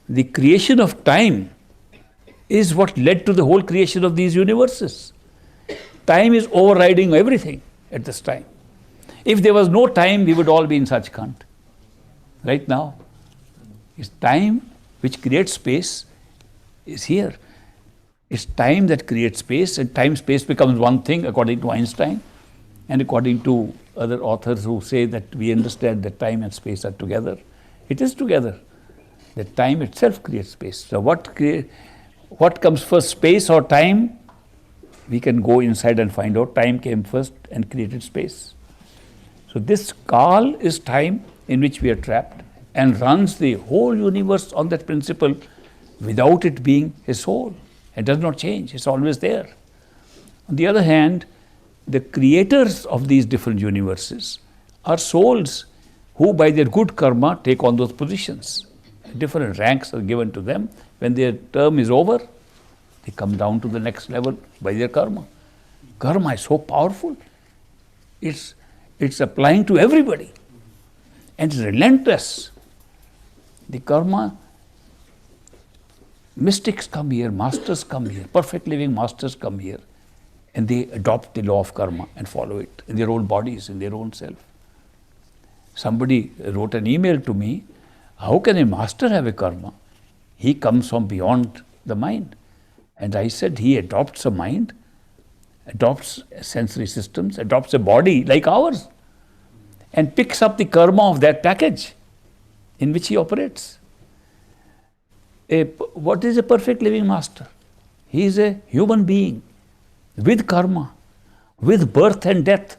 the creation of time is what led to the whole creation of these universes. Time is overriding everything at this time. If there was no time, we would all be in Sachkhand. Right now, it's time which creates space is here. It's time that creates space, and time-space becomes one thing according to Einstein and according to other authors who say that we understand that time and space are together. It is together. That time itself creates space. So what comes first, space or time? We can go inside and find out. Time came first and created space. So this Kal is time in which we are trapped and runs the whole universe on that principle without it being a soul. It does not change. It's always there. On the other hand, the creators of these different universes are souls who by their good karma take on those positions. Different ranks are given to them. When their term is over, they come down to the next level by their karma. Karma is so powerful. It's applying to everybody. And it's relentless. The karma, mystics come here, masters come here, perfect living masters come here, and they adopt the law of karma and follow it in their own bodies, in their own self. Somebody wrote an email to me, how can a master have a karma? He comes from beyond the mind. And I said, he adopts a mind, adopts sensory systems, adopts a body like ours, and picks up the karma of that package in which he operates. What is a perfect living master? He is a human being with karma, with birth and death,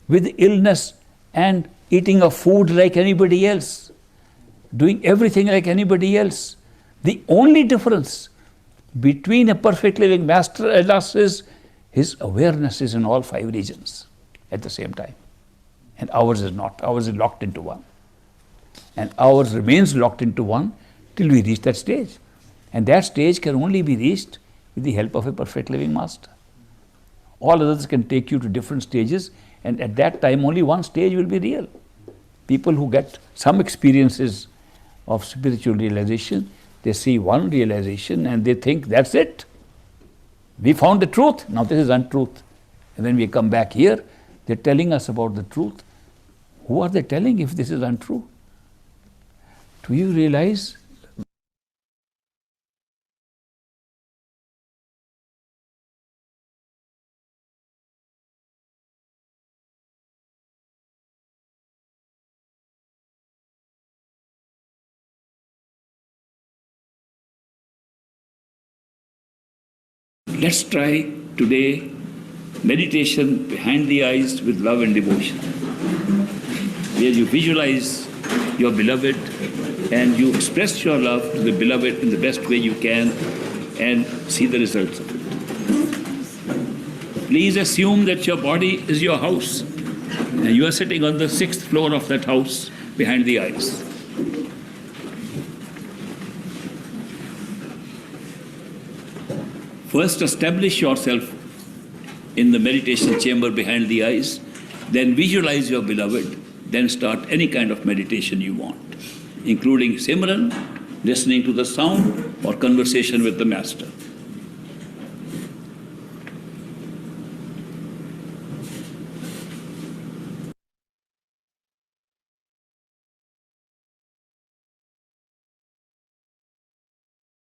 with illness and eating of food like anybody else, doing everything like anybody else. The only difference between a perfect living master and us is his awareness is in all five regions at the same time. And ours is not. Ours is locked into one. And ours remains locked into one till we reach that stage. And that stage can only be reached with the help of a perfect living master. All others can take you to different stages And at that time, only one stage will be real. People who get some experiences of spiritual realization, they see one realization and they think that's it. We found the truth, now this is untruth. And when we come back here, they're telling us about the truth. Who are they telling if this is untrue? Do you realize? Let's try today meditation behind the eyes with love and devotion, where you visualize your beloved and you express your love to the beloved in the best way you can and see the results of it. Please assume that your body is your house and you are sitting on the 6th floor of that house behind the eyes. First, establish yourself in the meditation chamber behind the eyes, then visualize your beloved, then start any kind of meditation you want, including Simran, listening to the sound, or conversation with the Master.